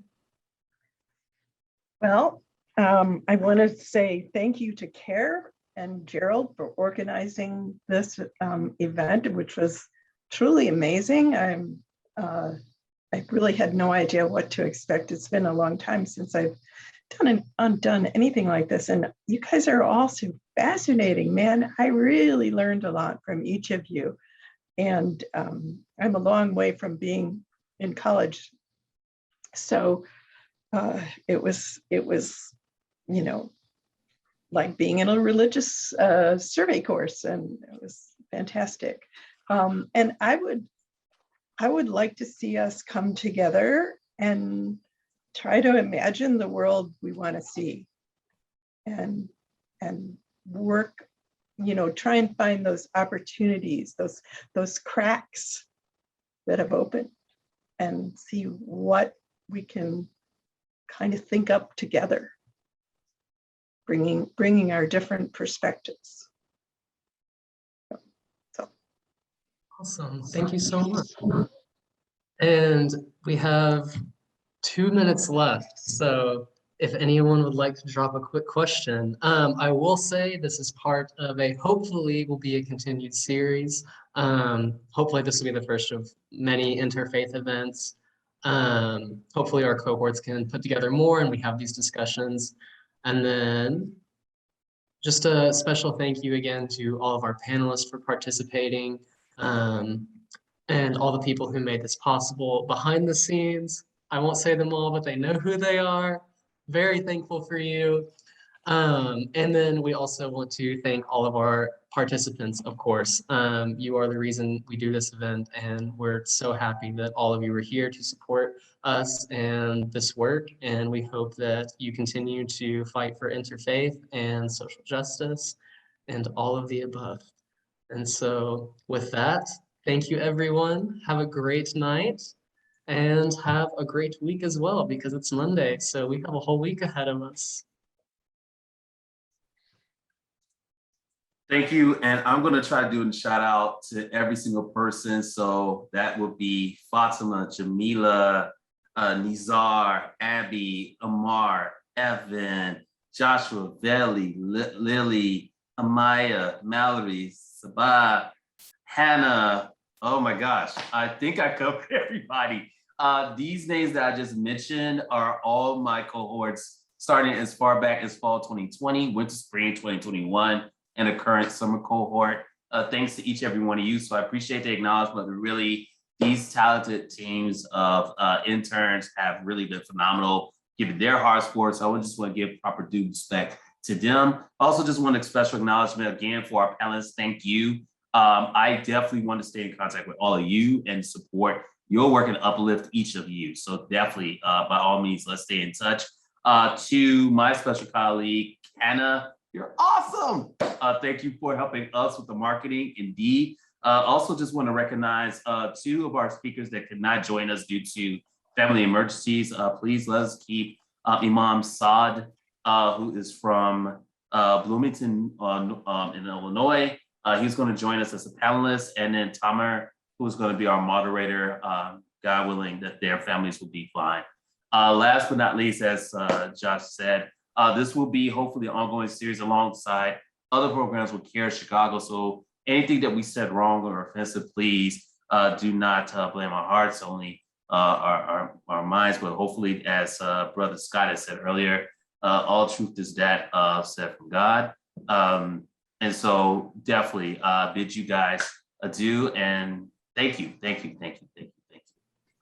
Well, I want to say thank you to CARE and Gerald for organizing this event, which was truly amazing. I really had no idea what to expect. It's been a long time since I've done anything like this. And you guys are all so fascinating, man. I really learned a lot from each of you. And I'm a long way from being in college. So it was, like being in a religious survey course, and it was fantastic. And I would like to see us come together and try to imagine the world we want to see, and work, try and find those opportunities, those cracks that have opened, and see what we can kind of think up together, bringing our different perspectives. So Awesome. Thank you so much. And we have 2 minutes left. So if anyone would like to drop a quick question, I will say this is part of hopefully will be a continued series. Hopefully this will be the first of many interfaith events. Hopefully our cohorts can put together more and we have these discussions. And then just a special thank you again to all of our panelists for participating, and all the people who made this possible behind the scenes. I won't say them all, but they know who they are. Very thankful for you. And then we also want to thank all of our participants, of course. You are the reason we do this event, and we're so happy that all of you are here to support us and this work. And we hope that you continue to fight for interfaith and social justice and all of the above. And so with that, thank you, everyone. Have a great night. And have a great week as well, because it's Monday, so we have a whole week ahead of us. Thank you. And I'm going to try to do a shout out to every single person. So that would be Fatima, Jamila, Nizar, Abby, Amar, Evan, Joshua, Veli, Lily, Amaya, Mallory, Sabah, Hannah. Oh my gosh, I think I covered everybody. These names that I just mentioned are all my cohorts starting as far back as fall 2020, winter spring 2021, and a current summer cohort. Thanks to each and every one of you. So I appreciate the acknowledgement, but really these talented teams of interns have really been phenomenal, given their hard sports. So I just want to give proper due respect to them. Also just want a special acknowledgement again for our panelists. Thank you. I definitely want to stay in contact with all of you and support your work and uplift each of you. So definitely, by all means, let's stay in touch. To my special colleague, Hannah, you're awesome. Thank you for helping us with the marketing, indeed. Also just want to recognize two of our speakers that could not join us due to family emergencies. Please let us keep Imam Saad, who is from Bloomington in Illinois. He's going to join us as a panelist, and then Tamer, who is going to be our moderator, God willing, that their families will be fine. Last but not least, as Josh said, this will be hopefully an ongoing series alongside other programs with CARE Chicago. So anything that we said wrong or offensive, please do not blame our hearts, only our minds. But hopefully, as Brother Scott has said earlier, all truth is that said from God. And so definitely bid you guys adieu and thank you.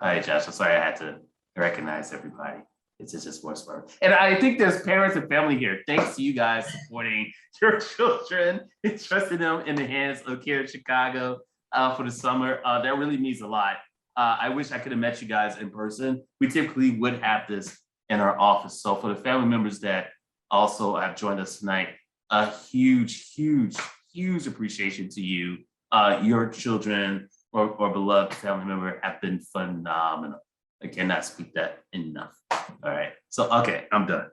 All right, Josh, I'm sorry I had to recognize everybody. It's just more smart. And I think there's parents and family here. Thanks to you guys supporting your children and trusting them in the hands of CARE Chicago for the summer. That really means a lot. I wish I could have met you guys in person. We typically would have this in our office. So for the family members that also have joined us tonight, a huge appreciation to you. Your children or beloved family member have been phenomenal. I cannot speak that enough. All right. So, okay, I'm done.